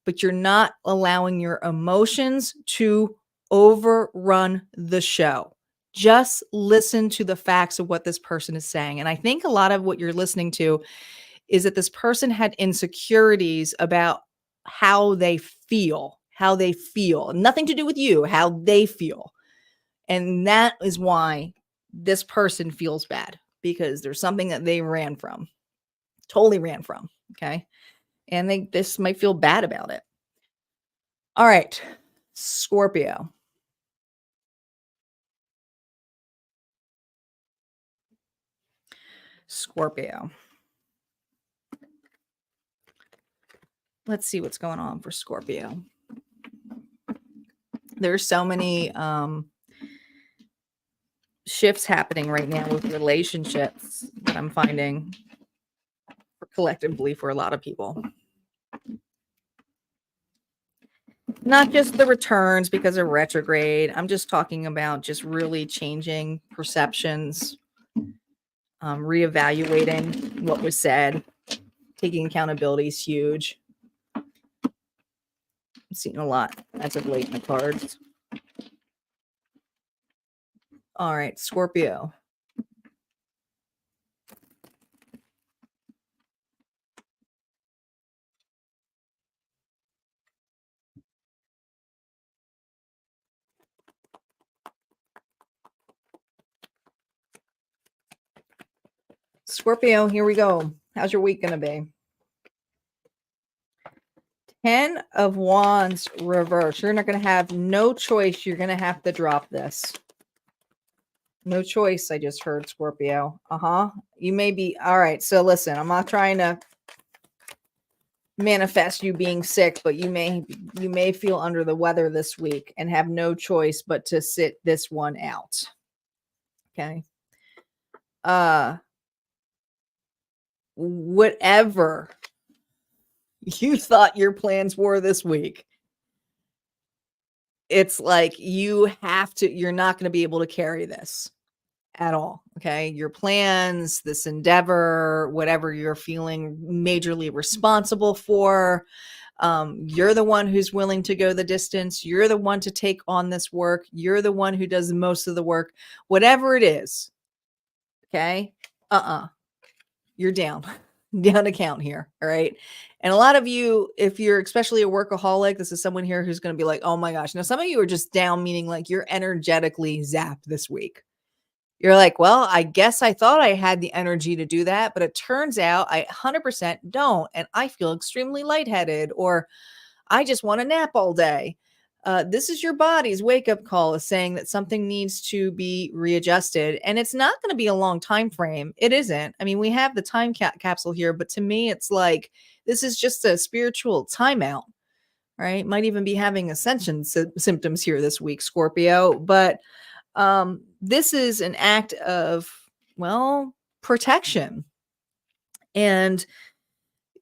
but you're not allowing your emotions to overrun the show. Just listen to the facts of what this person is saying. And I think a lot of what you're listening to is that this person had insecurities about how they feel. Nothing to do with you, how they feel. And that is why this person feels bad, because there's something that they totally ran from. Okay. And this might feel bad about it. All right. Scorpio. Let's see what's going on for Scorpio. There's so many shifts happening right now with relationships that I'm finding collectively for a lot of people. Not just the returns because of retrograde. I'm just talking about just really changing perceptions, reevaluating what was said, taking accountability is huge. I'm seeing a lot as of late in the cards. All right, Scorpio. Scorpio, here we go. How's your week going to be? 10 of Wands reverse. You're not going to have no choice. You're going to have to drop this. No choice, I just heard, Scorpio. You may be, all right, so listen, I'm not trying to manifest you being sick, but you may feel under the weather this week and have no choice but to sit this one out. Okay. Whatever you thought your plans were this week, it's like you're not going to be able to carry this at all. Okay. Your plans, this endeavor, whatever you're feeling majorly responsible for, you're the one who's willing to go the distance. You're the one to take on this work. You're the one who does most of the work, whatever it is. Okay. You're down to count here. All right. And a lot of you, if you're especially a workaholic, this is someone here who's going to be like, oh my gosh. Now, some of you are just down, meaning like you're energetically zapped this week. You're like, well, I guess I thought I had the energy to do that, but it turns out I 100% don't. And I feel extremely lightheaded, or I just want to nap all day. This is your body's wake-up call, is saying that something needs to be readjusted. And it's not going to be a long time frame. It isn't. I mean, we have the time capsule here, but to me, it's like this is just a spiritual timeout, right? Might even be having ascension symptoms here this week, Scorpio. But this is an act of, well, protection. And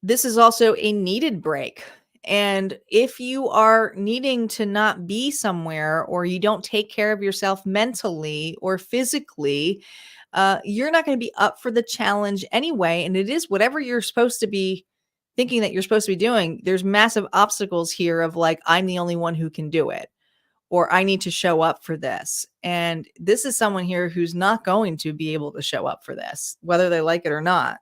this is also a needed break. And if you are needing to not be somewhere, or you don't take care of yourself mentally or physically, you're not going to be up for the challenge anyway. And it is whatever you're supposed to be thinking that you're supposed to be doing. There's massive obstacles here of like, I'm the only one who can do it, or I need to show up for this. And this is someone here who's not going to be able to show up for this, whether they like it or not.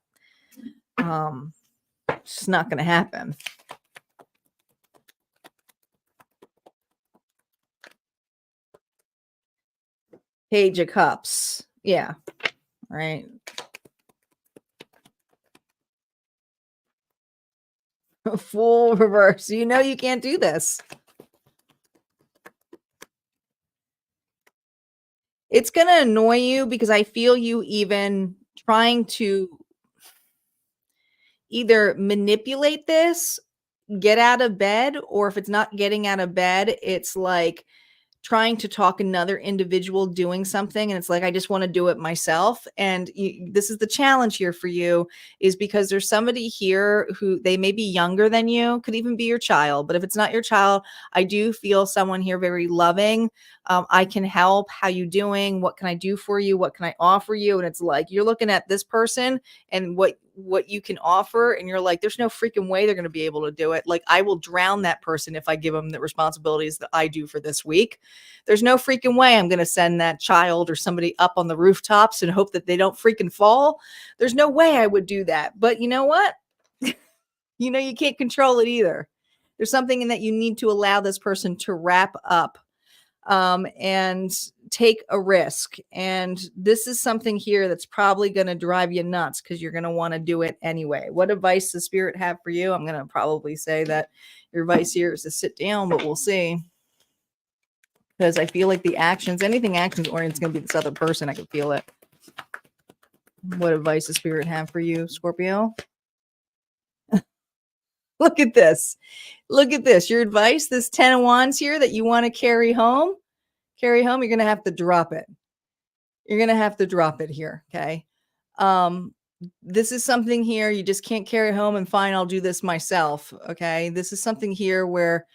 It's just not going to happen. Page of Cups. Yeah. Right. Full reverse. You know you can't do this. It's going to annoy you because I feel you even trying to either manipulate this, get out of bed, or if it's not getting out of bed, it's like trying to talk another individual doing something. And it's like, I just want to do it myself. And this is the challenge here for you, is because there's somebody here who they may be younger than you, could even be your child. But if it's not your child, I do feel someone here very loving. I can help. How you doing? What can I do for you? What can I offer you? And it's like, you're looking at this person and what you can offer. And you're like, there's no freaking way they're going to be able to do it. Like, I will drown that person if I give them the responsibilities that I do for this week. There's no freaking way I'm going to send that child or somebody up on the rooftops and hope that they don't freaking fall. There's no way I would do that. But you know what? You know, you can't control it either. There's something in that you need to allow this person to wrap up and take a risk. And this is something here that's probably going to drive you nuts because you're going to want to do it anyway. What advice does Spirit have for you? I'm going to probably say that your advice here is to sit down, but we'll see. Because I feel like anything actions oriented is going to be this other person. I can feel it. What advice does Spirit have for you, Scorpio? Look at this. Look at this. Your advice, this 10 of Wands here that you want to carry home, you're going to have to drop it. You're going to have to drop it here. Okay. This is something here you just can't carry home and fine, I'll do this myself. Okay. This is something here where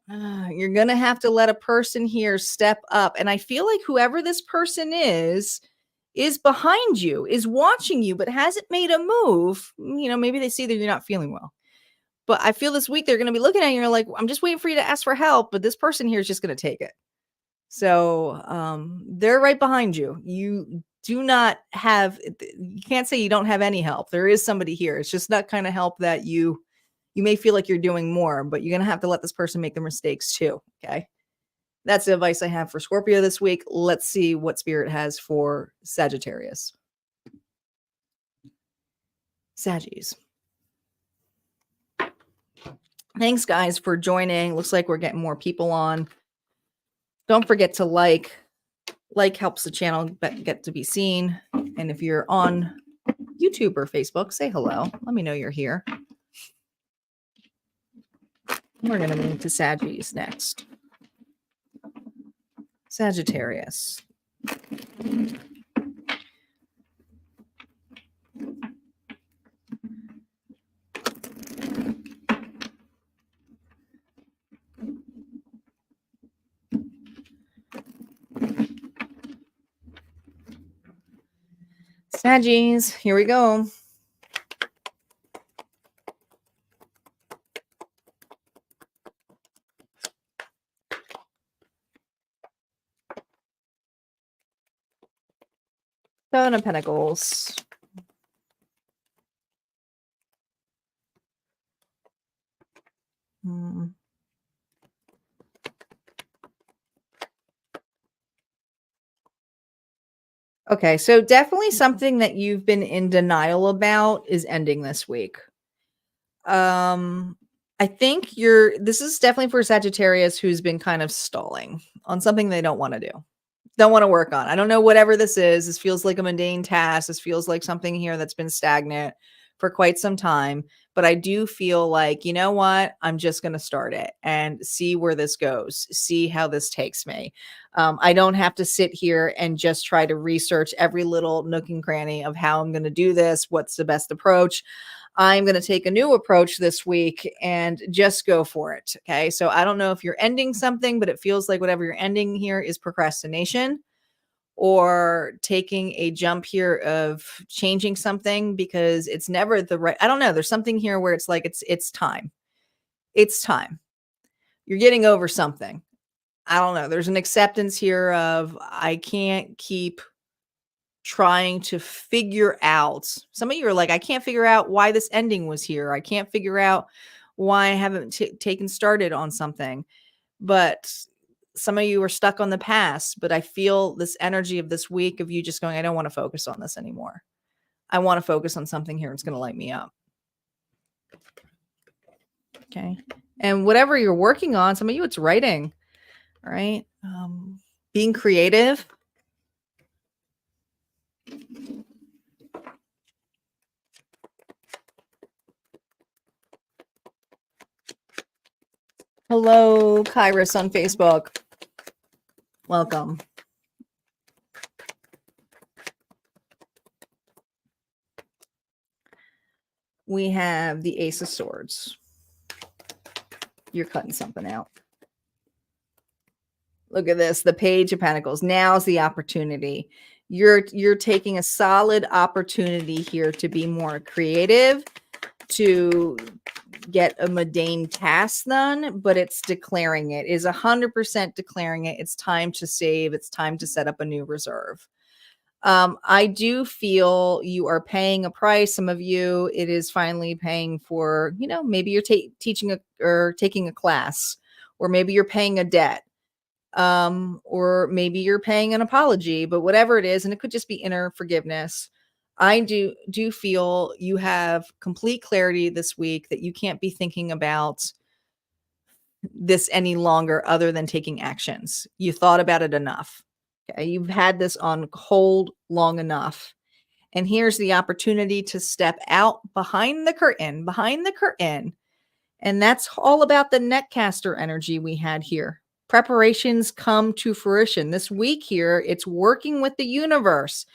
you're going to have to let a person here step up. And I feel like whoever this person is behind you, is watching you, but hasn't made a move. You know, maybe they see that you're not feeling well. But I feel this week they're going to be looking at you and you're like, I'm just waiting for you to ask for help. But this person here is just going to take it. So they're right behind you. You do not have, you can't say you don't have any help. There is somebody here. It's just that kind of help that you may feel like you're doing more, but you're going to have to let this person make the mistakes too. Okay. That's the advice I have for Scorpio this week. Let's see what Spirit has for Sagittarius. Saggies. Thanks, guys, for joining. Looks like we're getting more people on. Don't forget to like. Like helps the channel get to be seen. And if you're on YouTube or Facebook, say hello. Let me know you're here. We're going to move to Saggies next. Sagittarius. Saggies, here we go. Seven of Pentacles. Okay, so definitely something that you've been in denial about is ending this week. I think this is definitely for Sagittarius who's been kind of stalling on something they don't want to do. Don't want to work on. I don't know, whatever this is. This feels like a mundane task. This feels like something here that's been stagnant for quite some time. But I do feel like, you know what? I'm just going to start it and see where this goes. See how this takes me. I don't have to sit here and just try to research every little nook and cranny of how I'm going to do this. What's the best approach? I'm going to take a new approach this week and just go for it. Okay. So I don't know if you're ending something, but it feels like whatever you're ending here is procrastination or taking a jump here of changing something because it's never the right. I don't know. There's something here where it's like, it's time. It's time. You're getting over something. I don't know. There's an acceptance here of I can't keep trying to figure out. Some of you are like, I can't figure out why this ending was here. I can't figure out why I haven't taken started on something. But some of you are stuck on the past. But I feel this energy of this week of you just going, I don't want to focus on this anymore. I want to focus on something here. It's going to light me up. Okay. And whatever you're working on, some of you, it's writing. All right. Being creative. Hello, Kairos on Facebook. Welcome. We have the Ace of Swords. You're cutting something out. Look at this, the Page of Pentacles. Now's the opportunity. You're taking a solid opportunity here to be more creative, to get a mundane task done, but it's declaring it. It is 100% declaring it. It's time to save. It's time to set up a new reserve. I do feel you are paying a price. Some of you, it is finally paying for, you know, maybe you're teaching or taking a class, or maybe you're paying a debt. Or maybe you're paying an apology, but whatever it is, and it could just be inner forgiveness. I do feel you have complete clarity this week that you can't be thinking about this any longer other than taking actions. You thought about it enough. Okay? You've had this on hold long enough. And here's the opportunity to step out behind the curtain. And that's all about the netcaster energy we had here. Preparations come to fruition. This week here, it's working with the universe,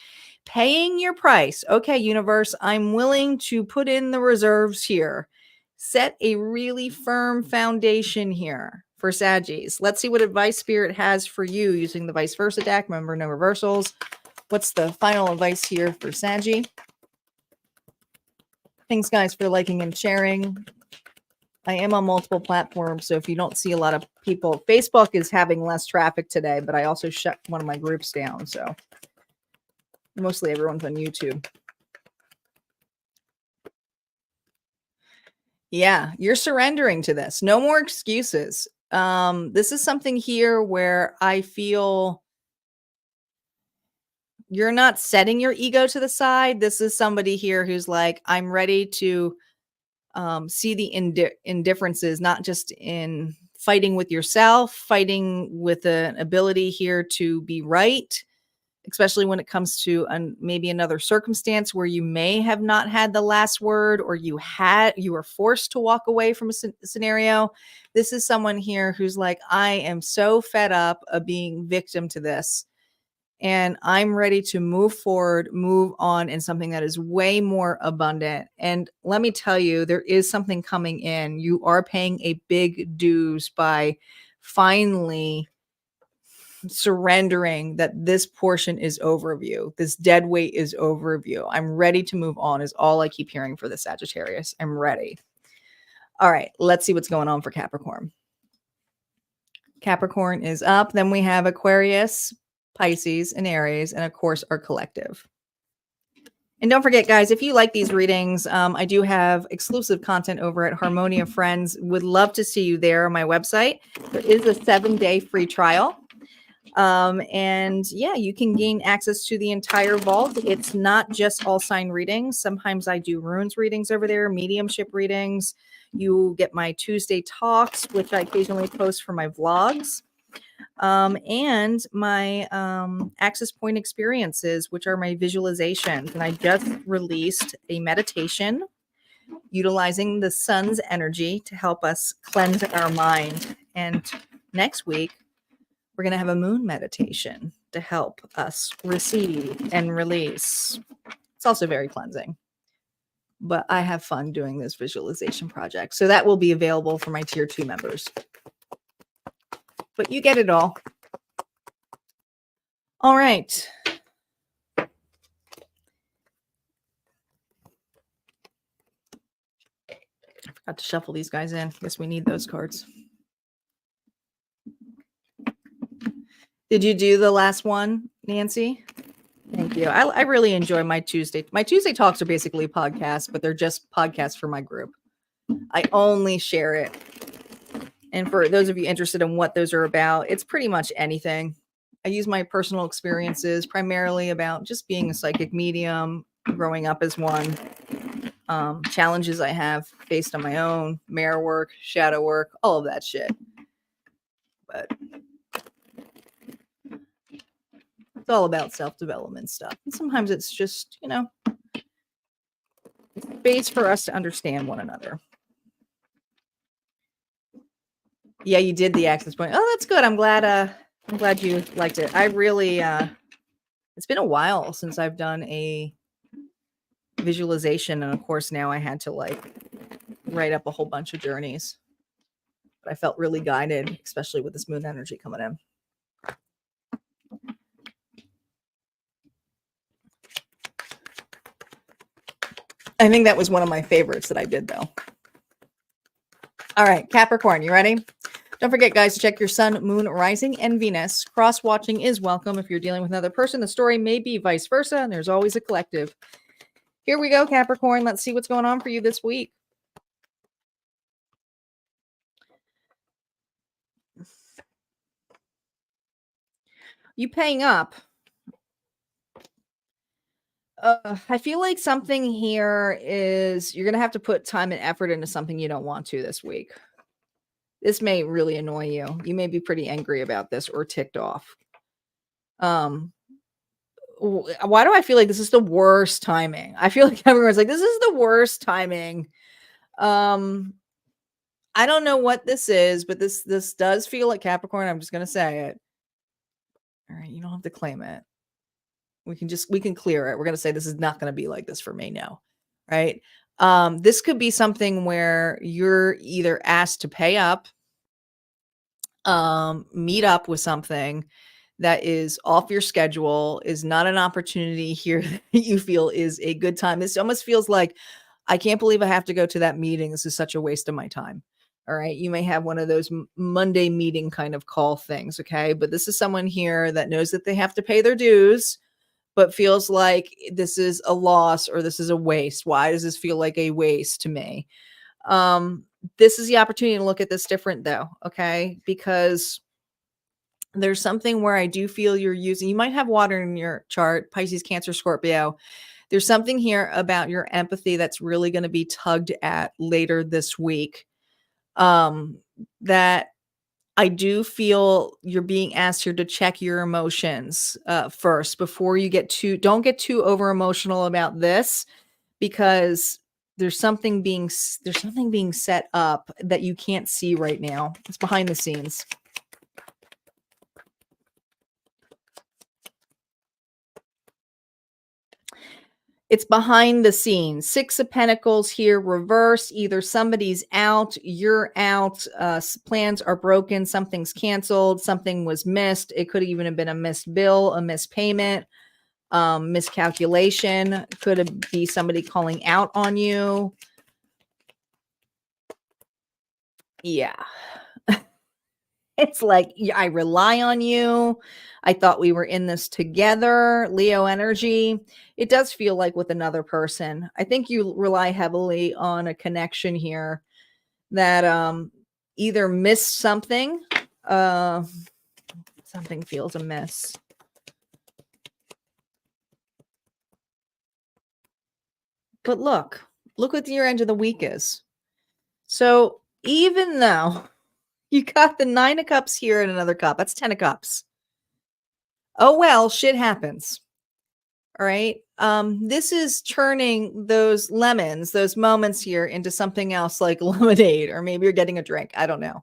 paying your price. Okay, universe, I'm willing to put in the reserves here. Set a really firm foundation here for Saggies. Let's see what advice Spirit has for you using the vice versa deck. Remember, no reversals. What's the final advice here for Saggy? Thanks, guys, for liking and sharing. I am on multiple platforms, so if you don't see a lot of people, Facebook is having less traffic today, but I also shut one of my groups down, so mostly everyone's on YouTube. Yeah, you're surrendering to this. No more excuses. This is something here where I feel you're not setting your ego to the side. This is somebody here who's like, I'm ready to see the indifferences, not just in fighting with yourself, fighting with an ability here to be right, especially when it comes to maybe another circumstance where you may have not had the last word, or you were forced to walk away from a scenario. This is someone here who's like, I am so fed up of being victim to this, and I'm ready to move forward, move on in something that is way more abundant. And let me tell you, there is something coming in. You are paying a big dues by finally surrendering that this portion is over of you. This dead weight is over of you. I'm ready to move on is all I keep hearing for the Sagittarius. I'm ready. All right, let's see what's going on for Capricorn. Capricorn is up. Then we have Aquarius, Pisces, and Aries, and of course our collective. And don't forget, guys, if you like these readings, I do have exclusive content over at Harmonia Friends. Would love to see you there on my website. There is a 7-day free trial. And yeah, you can gain access to the entire vault. It's not just all sign readings. Sometimes I do runes readings over there, mediumship readings. You get my Tuesday talks, which I occasionally post for my vlogs. And my access point experiences, which are my visualizations. And I just released a meditation utilizing the sun's energy to help us cleanse our mind. And next week, we're going to have a moon meditation to help us receive and release. It's also very cleansing, but I have fun doing this visualization project. So that will be available for my tier 2 members. But you get it all. All right. I forgot to shuffle these guys in. Guess we need those cards. Did you do the last one, Nancy? Thank you. I really enjoy my Tuesday. My Tuesday talks are basically podcasts, but they're just podcasts for my group. I only share it. And for those of you interested in what those are about, it's pretty much anything. I use my personal experiences primarily about just being a psychic medium, growing up as one, challenges I have faced on my own, mirror work, shadow work, all of that shit. But it's all about self-development stuff. And sometimes it's just, space for us to understand one another. Yeah, you did the access point. Oh, that's good. I'm glad you liked it. I really it's been a while since I've done a visualization, and of course now I had to write up a whole bunch of journeys. But I felt really guided, especially with this moon energy coming in. I think that was one of my favorites that I did, though. All right, Capricorn, you ready? Don't forget, guys, to check your sun, moon, rising, and Venus. Cross-watching is welcome if you're dealing with another person. The story may be vice versa, and there's always a collective. Here we go, Capricorn. Let's see what's going on for you this week. You paying up. I feel like something here is you're going to have to put time and effort into something you don't want to this week. This may really annoy you. You may be pretty angry about this or ticked off. Why do I feel like this is the worst timing? I feel like everyone's like, this is the worst timing. I don't know what this is, but this does feel like Capricorn. I'm just going to say it. All right, you don't have to claim it. We can clear it. We're going to say this is not going to be like this for me now. Right? This could be something where you're either asked to pay up, meet up with something that is off your schedule, is not an opportunity here that you feel is a good time. This almost feels like, I can't believe I have to go to that meeting. This is such a waste of my time. All right. You may have one of those Monday meeting kind of call things. Okay. But this is someone here that knows that they have to pay their dues, but feels like this is a loss or this is a waste. Why does this feel like a waste to me? This is the opportunity to look at this different though. Okay. Because there's something where I do feel you might have water in your chart, Pisces, Cancer, Scorpio. There's something here about your empathy that's really going to be tugged at later this week. That I do feel you're being asked here to check your emotions first before you don't get too over emotional about this, because there's something being set up that you can't see right now. It's behind the scenes. It's behind the scenes. 6 of Pentacles here, reverse. Either somebody's out, you're out, plans are broken, something's canceled, something was missed. It could even have been a missed bill, a missed payment, miscalculation. Could be somebody calling out on you. Yeah. It's like, I rely on you. I thought we were in this together. Leo energy. It does feel like with another person. I think you rely heavily on a connection here that either missed something. Something feels amiss. But look what your end of the week is. So even though you got the 9 of Cups here and another cup, that's 10 of Cups. Oh, well, shit happens. All right. This is turning those lemons, those moments here into something else like lemonade, or maybe you're getting a drink. I don't know.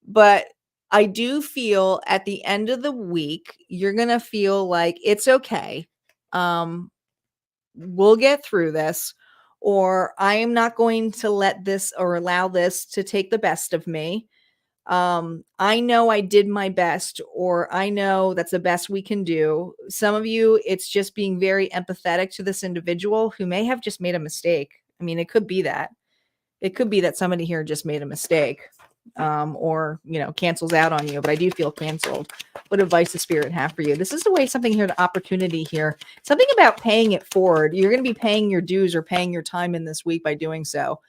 But I do feel at the end of the week, you're going to feel like it's okay. We'll get through this, or I am not going to let this or allow this to take the best of me. I know I did my best, or I know that's the best we can do. Some of you, it's just being very empathetic to this individual who may have just made a mistake. I mean, it could be that somebody here just made a mistake, or, cancels out on you, but I do feel canceled. What advice does Spirit have for you? This is the way something here, the opportunity here, something about paying it forward. You're going to be paying your dues or paying your time in this week by doing so.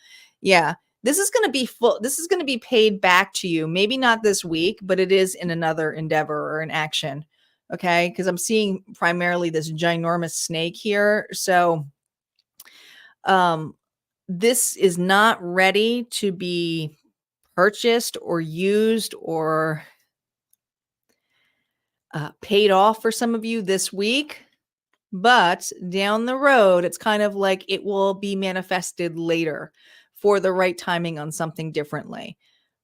Yeah. This is going to be full. This is going to be paid back to you. Maybe not this week, but it is in another endeavor or an action. Okay. Because I'm seeing primarily this ginormous snake here. So, this is not ready to be purchased or used or paid off for some of you this week. But down the road, it's kind of like it will be manifested later for the right timing on something differently.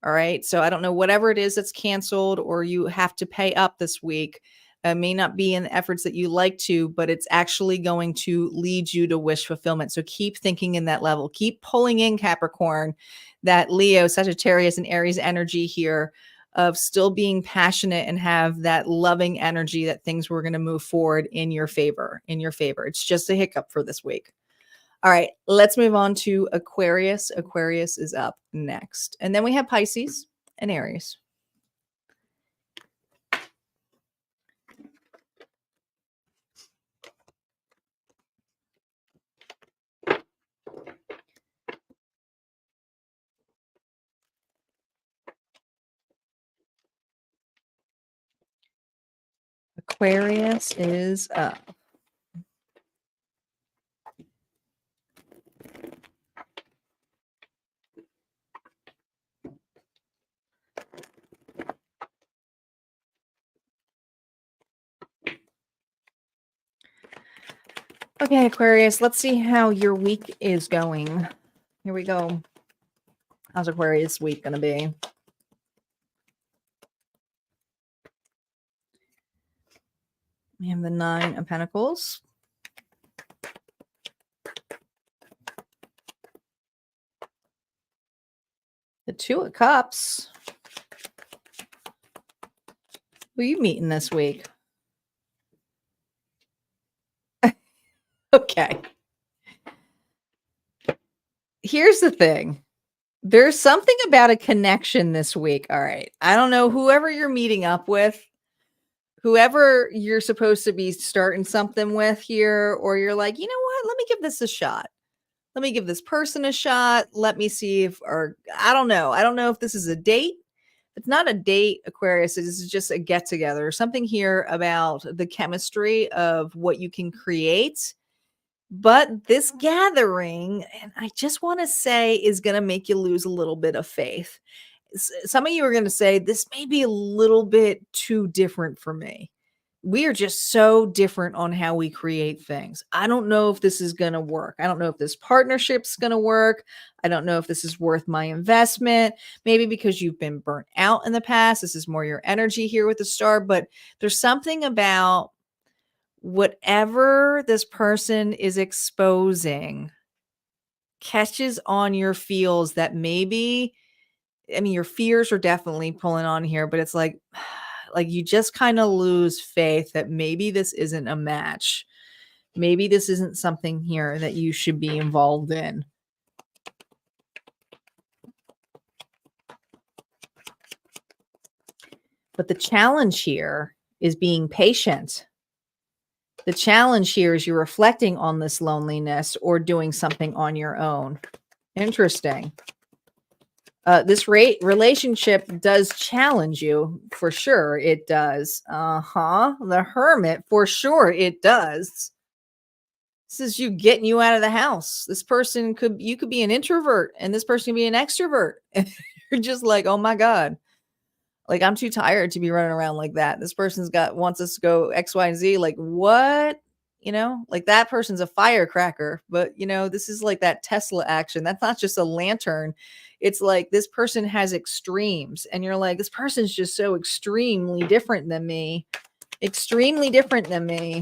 All right. So I don't know, whatever it is that's canceled or you have to pay up this week, may not be in the efforts that you like to, but it's actually going to lead you to wish fulfillment. So keep thinking in that level. Keep pulling in Capricorn, that Leo, Sagittarius, and Aries energy here of still being passionate and have that loving energy that things were going to move forward in your favor. It's just a hiccup for this week. All right, let's move on to Aquarius. Aquarius is up next. And then we have Pisces and Aries. Aquarius is up. Okay, Aquarius, let's see how your week is going. Here we go. How's Aquarius week going to be? We have the 9 of Pentacles. The 2 of Cups. Who are you meeting this week? Okay. Here's the thing. There's something about a connection this week. All right. I don't know whoever you're meeting up with, whoever you're supposed to be starting something with here, or you're like, you know what? Let me give this a shot. Let me give this person a shot. Let me see if, or I don't know. I don't know if this is a date. It's not a date, Aquarius. This is just a get together. Something here about the chemistry of what you can create. But this gathering, and I just want to say, is going to make you lose a little bit of faith. Some of you are going to say, this may be a little bit too different for me. We are just so different on how we create things. I don't know if this is going to work. I don't know if this partnership's going to work. I don't know if this is worth my investment. Maybe because you've been burnt out in the past. This is more your energy here with the star. But there's something about whatever this person is exposing catches on your feels that maybe, I mean, your fears are definitely pulling on here, but it's like you just kind of lose faith that maybe this isn't a match. Maybe this isn't something here that you should be involved in. But the challenge here is being patient. The challenge here is you're reflecting on this loneliness or doing something on your own. Interesting. This relationship does challenge you, for sure. It does. The Hermit, for sure it does. This is you getting you out of the house. This person you could be an introvert and this person can be an extrovert. And you're just like, oh my God. Like, I'm too tired to be running around like that. This person's wants us to go X, Y, and Z. Like, what? You know, like that person's a firecracker. But, you know, this is like that Tesla action. That's not just a lantern. It's like this person has extremes. And you're like, this person's just so extremely different than me. Extremely different than me.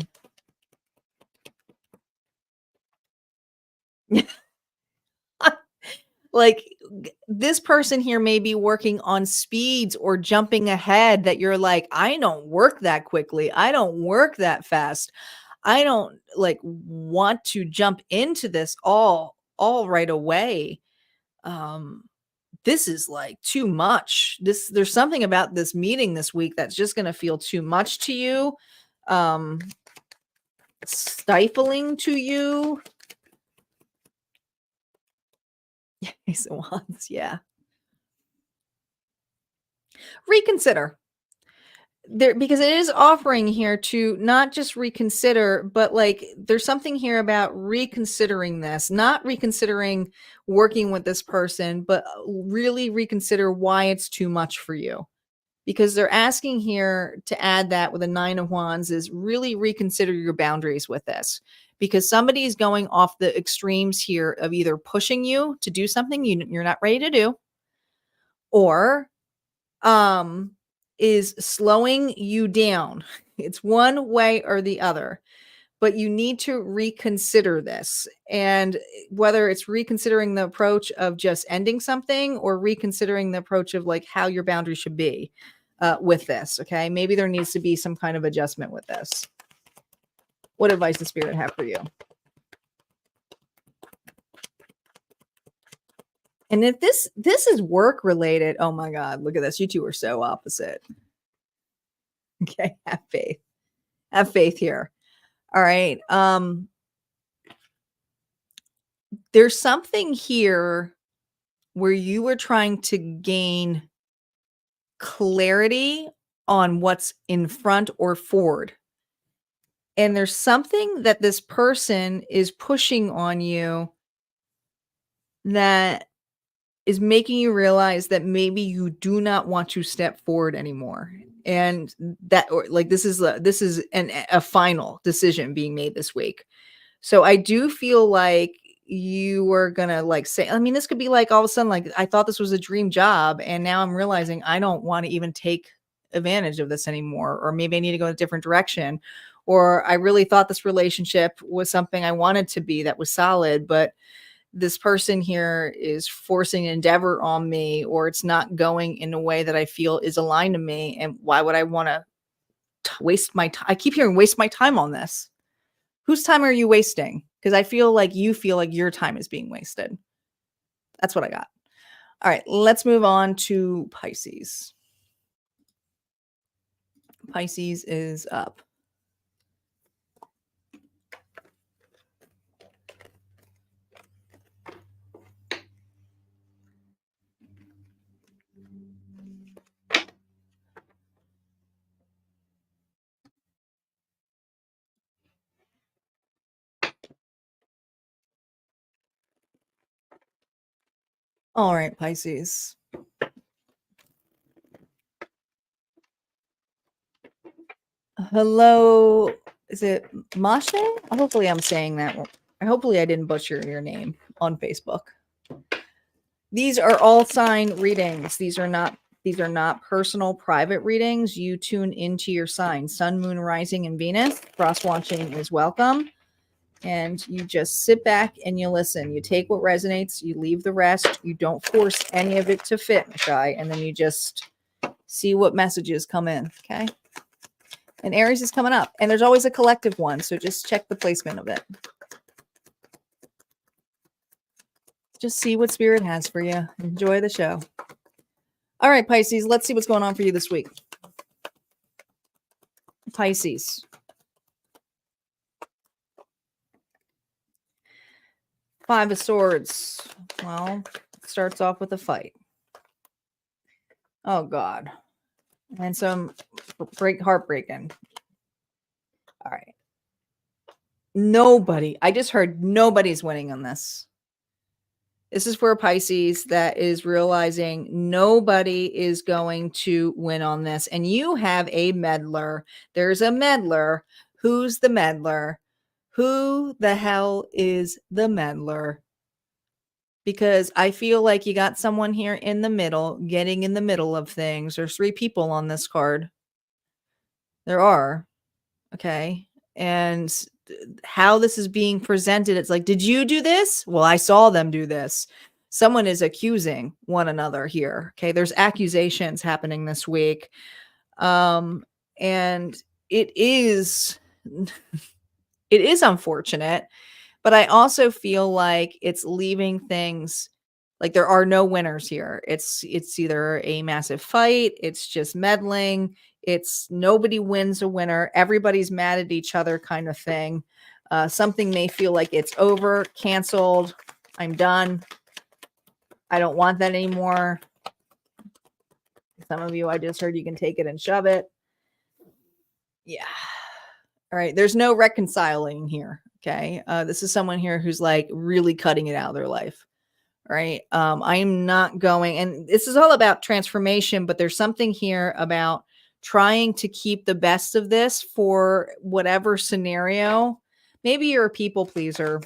Like, this person here may be working on speeds or jumping ahead that you're like, I don't work that quickly. I don't work that fast. I don't want to jump into this all right away. This is like too much. There's something about this meeting this week that's just going to feel too much to you. Stifling to you. Ace of Wands, yeah. Reconsider. Because it is offering here to not just reconsider, but there's something here about reconsidering this, not reconsidering working with this person, but really reconsider why it's too much for you. Because they're asking here to add that with a 9 of Wands is really reconsider your boundaries with this. Because somebody is going off the extremes here of either pushing you to do something you're not ready to do, or is slowing you down. It's one way or the other, but you need to reconsider this. And whether it's reconsidering the approach of just ending something or reconsidering the approach of how your boundaries should be with this. Okay. Maybe there needs to be some kind of adjustment with this. What advice does Spirit have for you? And if this is work related, oh my God, look at this. You two are so opposite. Okay, have faith. Have faith here. All right. There's something here where you were trying to gain clarity on what's in front or forward. And there's something that this person is pushing on you that is making you realize that maybe you do not want to step forward anymore. And that, or this is a final decision being made this week. So I do feel like you were gonna like say, I mean, this could be like all of a sudden, like I thought this was a dream job, and now I'm realizing I don't want to even take advantage of this anymore, or maybe I need to go in a different direction, or I really thought this relationship was something I wanted to be that was solid, but this person here is forcing an endeavor on me, or it's not going in a way that I feel is aligned to me. And why would I want to waste my time? I keep hearing waste my time on this. Whose time are you wasting? Because I feel like you feel like your time is being wasted. That's what I got. All right, let's move on to Pisces. Pisces is up. All right, Pisces. Hello. Is it Mashe? Hopefully I'm saying that. Hopefully I didn't butcher your name on Facebook. These are all sign readings. These are not personal private readings. You tune into your sign, sun, moon, rising, and Venus. Cross watching is welcome. And you just sit back and you listen. You take what resonates, you leave the rest. You don't force any of it to fit, Mishai. And then you just see what messages come in. Okay. And Aries is coming up. And there's always a collective one. So just check the placement of it. Just see what spirit has for you. Enjoy the show. All right, Pisces, let's see what's going on for you this week. Pisces. Five of Swords. Well, it starts off with a fight. Oh, God. And some heartbreaking. All right. I just heard nobody's winning on this. This is for a Pisces that is realizing nobody is going to win on this. And you have a meddler. There's a meddler. Who's the meddler? Who the hell is the meddler? Because I feel like you got someone here in the middle, getting in the middle of things. There's 3 people on this card. There are. Okay. And how this is being presented, it's like, did you do this? Well, I saw them do this. Someone is accusing one another here. Okay. There's accusations happening this week. And it is unfortunate, but I also feel like it's leaving things like there are no winners here. It's either a massive fight, it's just meddling, it's nobody wins a winner, everybody's mad at each other kind of thing. Something may feel like it's over, canceled, I'm done, I don't want that anymore. Some of you, I just heard you can take it and shove it. Yeah. All right. There's no reconciling here. Okay. This is someone here who's like really cutting it out of their life. Right. I'm not going, and this is all about transformation, but there's something here about trying to keep the best of this for whatever scenario. Maybe you're a people pleaser.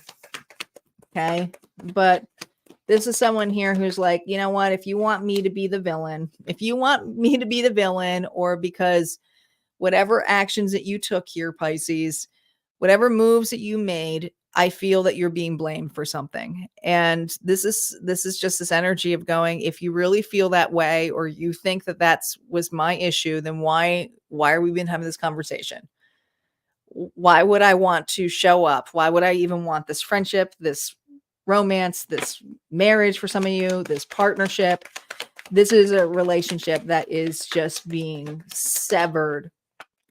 Okay. But this is someone here who's like, you know what, if you want me to be the villain, or because whatever actions that you took here, Pisces, whatever moves that you made, I feel that you're being blamed for something. And this is just this energy of going, if you really feel that way, or you think that was my issue, then why are we even having this conversation? Why would I want to show up? Why would I even want this friendship, this romance, this marriage for some of you, this partnership? This is a relationship that is just being severed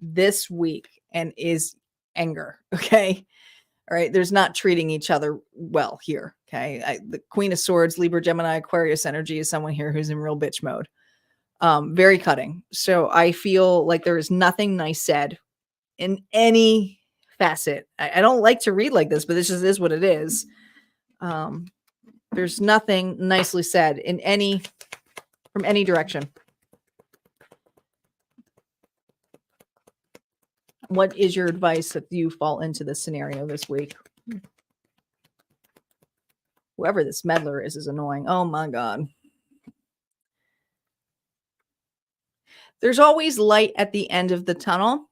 this week and is anger. Okay. All right. There's not treating each other well here. Okay. The Queen of Swords, Libra, Gemini, Aquarius energy is someone here who's in real bitch mode. Very cutting. So I feel like there is nothing nice said in any facet. I don't like to read like this, but this just is what it is. There's nothing nicely said from any direction. What is your advice if you fall into this scenario this week? Whoever this meddler is annoying. Oh my God. There's always light at the end of the tunnel.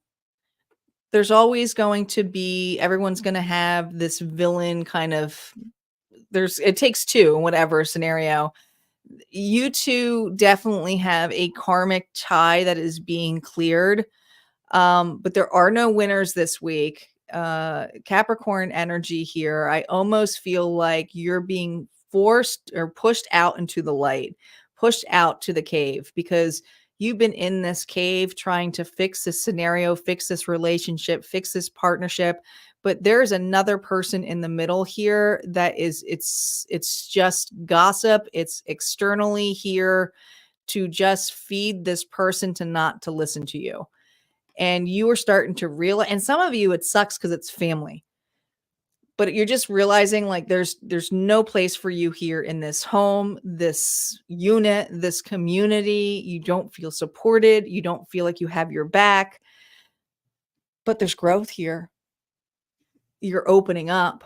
There's always going to be, everyone's going to have this villain kind of, it takes two in whatever scenario. You two definitely have a karmic tie that is being cleared. But there are no winners this week. Capricorn energy here. I almost feel like you're being forced or pushed out into the light, pushed out to the cave, because you've been in this cave trying to fix this scenario, fix this relationship, fix this partnership. But there's another person in the middle here that is, it's just gossip. It's externally here to just feed this person to listen to you. And you are starting to realize, and some of you, it sucks because it's family, but you're just realizing like there's no place for you here in this home, this unit, this community. You don't feel supported. You don't feel like you have your back, but there's growth here. You're opening up.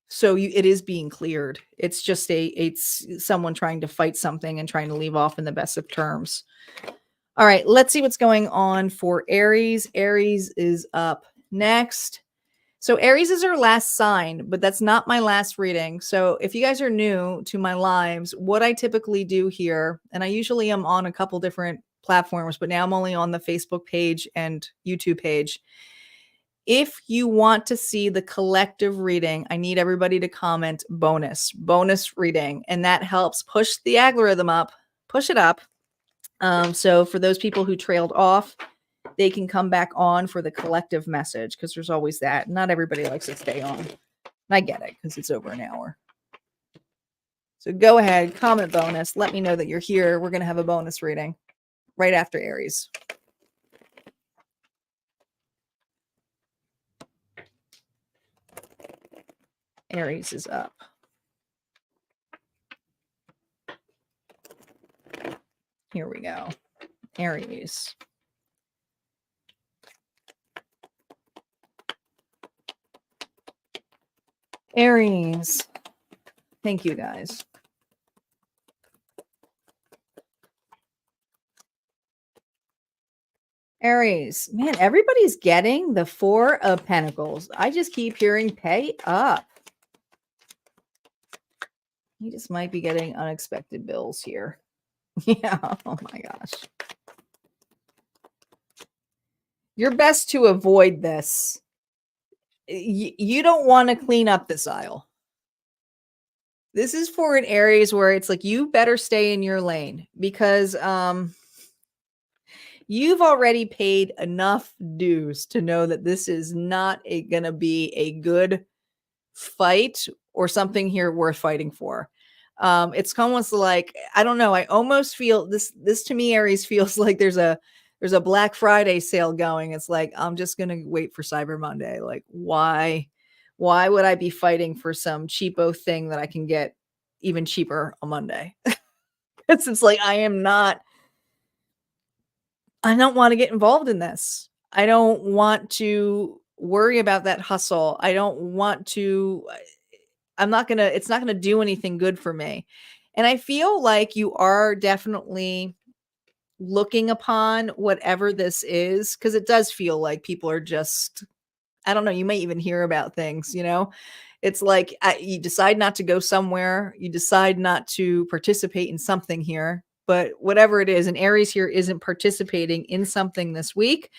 So it is being cleared. It's just it's someone trying to fight something and trying to leave off in the best of terms. All right, let's see what's going on for Aries. Aries is up next. So Aries is our last sign, but that's not my last reading. So if you guys are new to my lives, what I typically do here, and I usually am on a couple different platforms, but now I'm only on the Facebook page and YouTube page. If you want to see the collective reading, I need everybody to comment bonus reading, and that helps push the algorithm up, push it up. So for those people who trailed off, they can come back on for the collective message, because there's always that. Not everybody likes to stay on. And I get it because it's over an hour. So go ahead, comment bonus. Let me know that you're here. We're going to have a bonus reading right after Aries. Aries is up. Here we go. Aries. Aries. Thank you, guys. Aries. Man, everybody's getting the Four of Pentacles. I just keep hearing pay up. You just might be getting unexpected bills here. Yeah. Oh my gosh. You're best to avoid this. You don't want to clean up this aisle. This is for an Aries where it's like, you better stay in your lane, because you've already paid enough dues to know that this is not going to be a good fight or something here worth fighting for. It's almost like, I don't know. I almost feel this to me, Aries, feels like there's a Black Friday sale going. It's like, I'm just going to wait for Cyber Monday. Like, why would I be fighting for some cheapo thing that I can get even cheaper on Monday? It's like, I don't want to get involved in this. I don't want to worry about that hustle. I don't want to, it's not going to do anything good for me. And I feel like you are definitely looking upon whatever this is, because it does feel like people are just, I don't know, you may even hear about things, it's like you decide not to go somewhere, you decide not to participate in something here, but whatever it is, and Aries here isn't participating in something this week.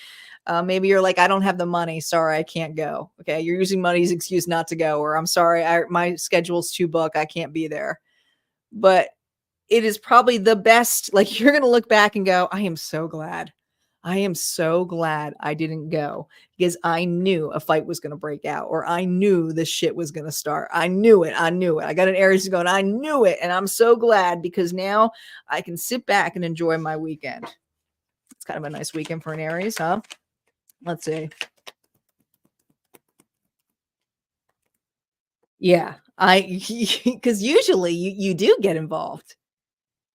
Maybe you're like, I don't have the money. Sorry, I can't go. Okay. You're using money as an excuse not to go, or I'm sorry, my schedule's too booked. I can't be there. But it is probably the best. Like, you're going to look back and go, I am so glad I didn't go, because I knew a fight was going to break out, or I knew this shit was going to start. I knew it. I got an Aries going, I knew it. And I'm so glad, because now I can sit back and enjoy my weekend. It's kind of a nice weekend for an Aries, huh? Let's see. Yeah, because usually you do get involved.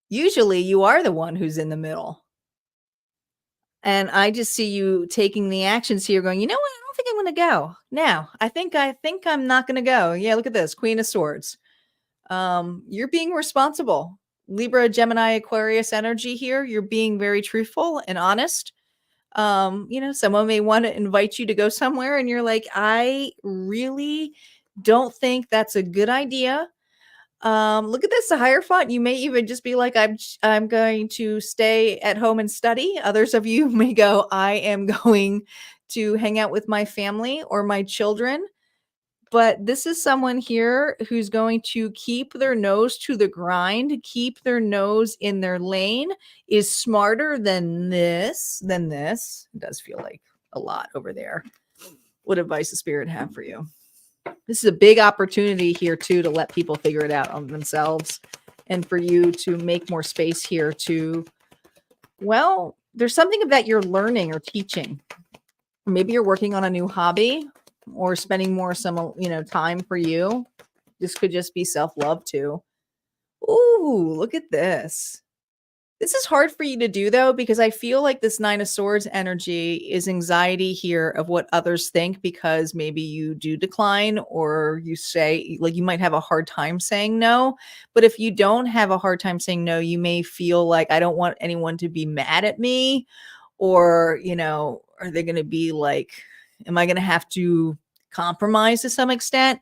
Usually you are the one who's in the middle. And I just see you taking the actions here going, you know what? I don't think I'm going to go. Now, I think I'm not going to go. Yeah, look at this. Queen of Swords. You're being responsible. Libra, Gemini, Aquarius energy here. You're being very truthful and honest. Someone may want to invite you to go somewhere and you're like, I really don't think that's a good idea. Look at this, the Hierophant. You may even just be like, I'm going to stay at home and study. Others of you may go, I am going to hang out with my family or my children. But this is someone here who's going to keep their nose to the grind, keep their nose in their lane, is smarter than this. It does feel like a lot over there. What advice does Spirit have for you? This is a big opportunity here too to let people figure it out on themselves, and for you to make more space here to, well, there's something that you're learning or teaching. Maybe you're working on a new hobby or spending more time for you. This could just be self-love too. Ooh, look at this. This is hard for you to do though, because I feel like this Nine of Swords energy is anxiety here of what others think, because maybe you do decline or you say, like, you might have a hard time saying no. But if you don't have a hard time saying no, you may feel like, I don't want anyone to be mad at me, or, are they going to be like, am I going to have to compromise to some extent?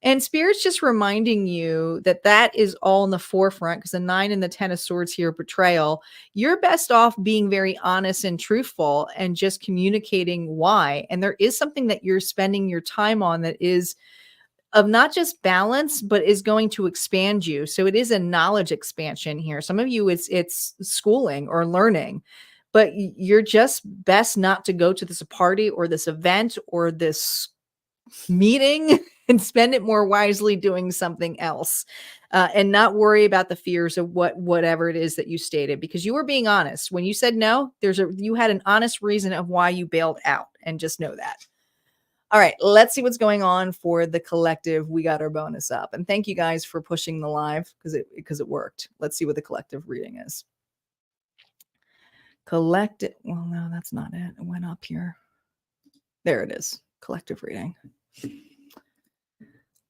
And Spirit's just reminding you that that is all in the forefront, because the 9 and the 10 of Swords here, betrayal. You're best off being very honest and truthful and just communicating why. And there is something that you're spending your time on that is of not just balance, but is going to expand you. So it is a knowledge expansion here. Some of you, it's schooling or learning, but you're just best not to go to this party or this event or this meeting and spend it more wisely doing something else, and not worry about the fears of whatever it is that you stated, because you were being honest. When you said no, you had an honest reason of why you bailed out, and just know that. All right, let's see what's going on for the collective. We got our bonus up, and thank you guys for pushing the live because it worked. Let's see what the collective reading is. Collective. Well, no, that's not it. It went up here. There it is. Collective reading.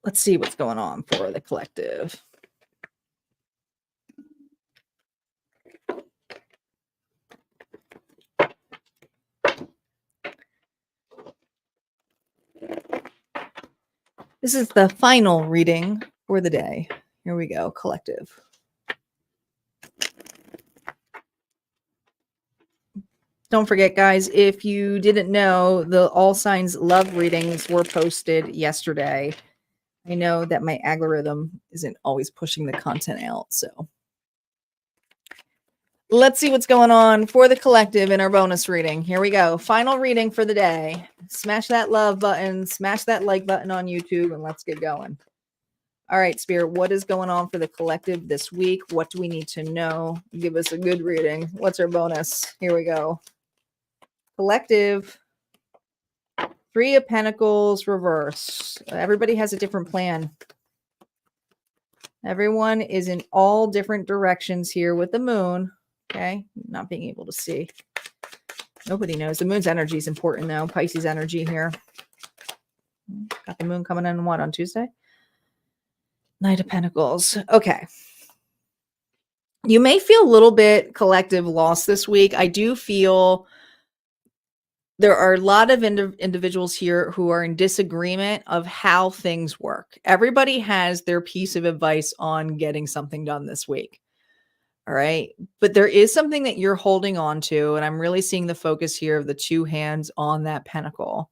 Let's see what's going on for the collective. This is the final reading for the day. Here we go, collective. Don't forget, guys, if you didn't know, the All Signs love readings were posted yesterday. I know that my algorithm isn't always pushing the content out, so let's see what's going on for the collective in our bonus reading. Here we go. Final reading for the day. Smash that love button, smash that like button on YouTube, and let's get going. All right, Spirit, what is going on for the collective this week? What do we need to know? Give us a good reading. What's our bonus? Here we go. Collective. 3 of Pentacles reverse. Everybody has a different plan. Everyone is in all different directions here with the moon. Okay, not being able to see. Nobody knows. The moon's energy is important though. Pisces energy here. Got the moon coming in what, on Tuesday? Knight of Pentacles. Okay. You may feel a little bit collective lost this week. I do feel there are a lot of individuals here who are in disagreement of how things work. Everybody has their piece of advice on getting something done this week. All right. But there is something that you're holding on to, and I'm really seeing the focus here of the 2 hands on that pentacle.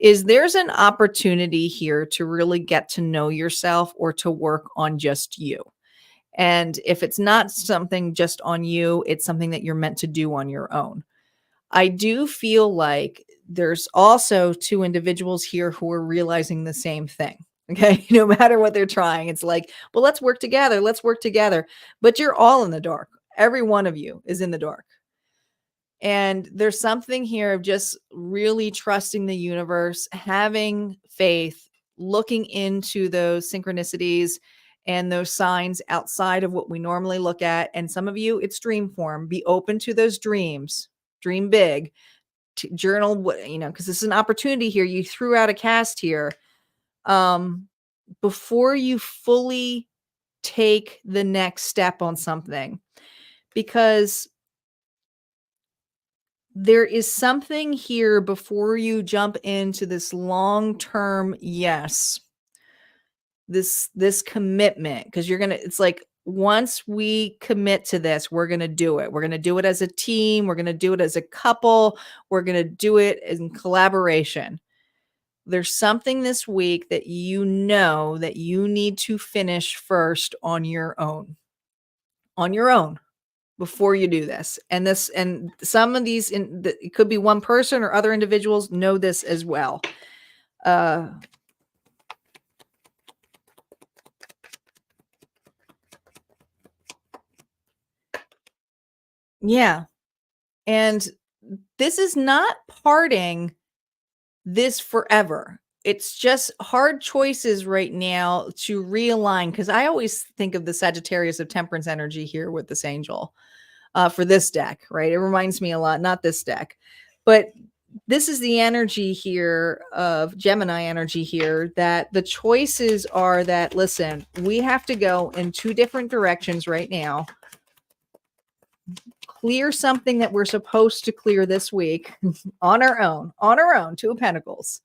There's an opportunity here to really get to know yourself or to work on just you. And if it's not something just on you, it's something that you're meant to do on your own. I do feel like there's also 2 individuals here who are realizing the same thing. Okay. No matter what they're trying, it's like, well, let's work together. Let's work together. But you're all in the dark. Every one of you is in the dark. And there's something here of just really trusting the universe, having faith, looking into those synchronicities and those signs outside of what we normally look at. And some of you, it's dream form. Be open to those dreams. Dream big. Journal, because this is an opportunity here. You threw out a cast here. Before you fully take the next step on something, because there is something here before you jump into this long-term yes, this commitment, because you're gonna, it's like, once we commit to this, we're gonna do it. We're gonna do it as a team. We're gonna do it as a couple. We're gonna do it in collaboration. There's something this week that you know that you need to finish first on your own. On your own. Before you do this. And some of these, it could be one person or other individuals know this as well. Yeah. And this is not parting this forever. It's just hard choices right now to realign. Because I always think of the Sagittarius of Temperance energy here with this angel for this deck, right? It reminds me a lot, not this deck, but this is the energy here of Gemini energy here, that the choices are that, listen, we have to go in two different directions right now. Clear something that we're supposed to clear this week on our own, Two of Pentacles.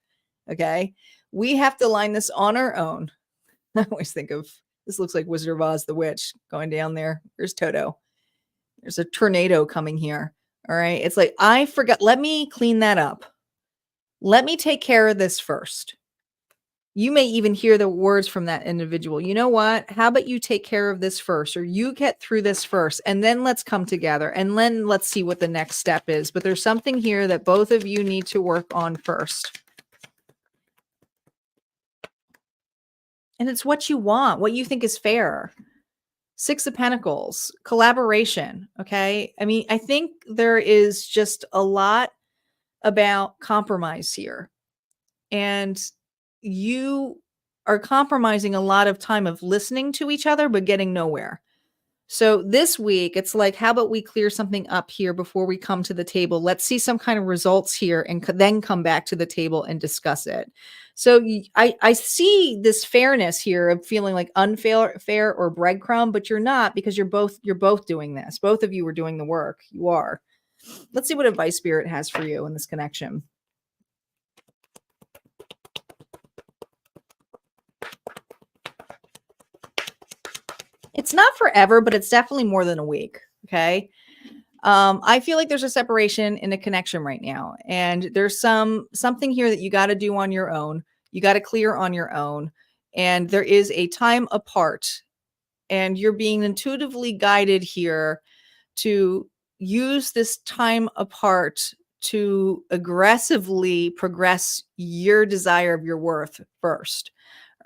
Okay. We have to line this on our own. I always think of, this looks like Wizard of Oz, the witch going down there. There's Toto. There's a tornado coming here. All right. It's like, I forgot. Let me clean that up. Let me take care of this first. You may even hear the words from that individual. You know what? How about you take care of this first, or you get through this first, and then let's come together, and then let's see what the next step is. But there's something here that both of you need to work on first. And it's what you want, what you think is fair. Six of Pentacles, collaboration. Okay. I mean, I think there is just a lot about compromise here. And you are compromising a lot of time of listening to each other, but getting nowhere. So this week, it's like, how about we clear something up here before we come to the table? Let's see some kind of results here and then come back to the table and discuss it. So I see this fairness here of feeling like unfair or breadcrumb, but you're not, because you're both doing this. Both of you are doing the work. You are. Let's see what advice Spirit has for you in this connection. It's not forever, but it's definitely more than a week. Okay. I feel like there's a separation in a connection right now. And there's something here that you got to do on your own. You got to clear on your own. And there is a time apart. And you're being intuitively guided here to use this time apart to aggressively progress your desire of your worth first.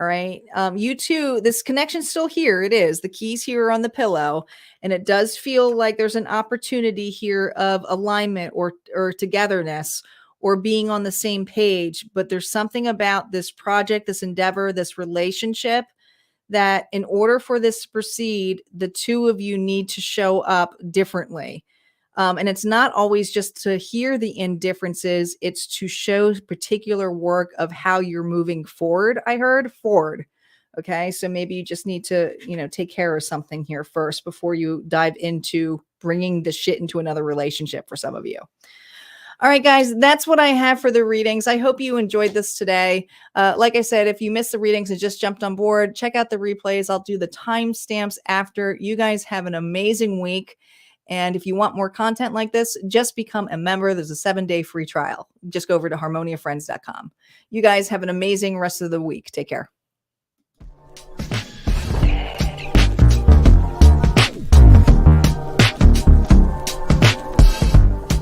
All right. You too, this connection's still here. It is. The keys here are on the pillow. And it does feel like there's an opportunity here of alignment or togetherness or being on the same page. But there's something about this project, this endeavor, this relationship, that in order for this to proceed, the two of you need to show up differently. And it's not always just to hear the indifferences. It's to show particular work of how you're moving forward. I heard forward. Okay. So maybe you just need to, take care of something here first before you dive into bringing the shit into another relationship for some of you. All right, guys, that's what I have for the readings. I hope you enjoyed this today. Like I said, if you missed the readings and just jumped on board, check out the replays. I'll do the timestamps after. You guys have an amazing week. And if you want more content like this, just become a member. There's a 7-day free trial. Just go over to harmoniafriends.com. You guys have an amazing rest of the week. Take care.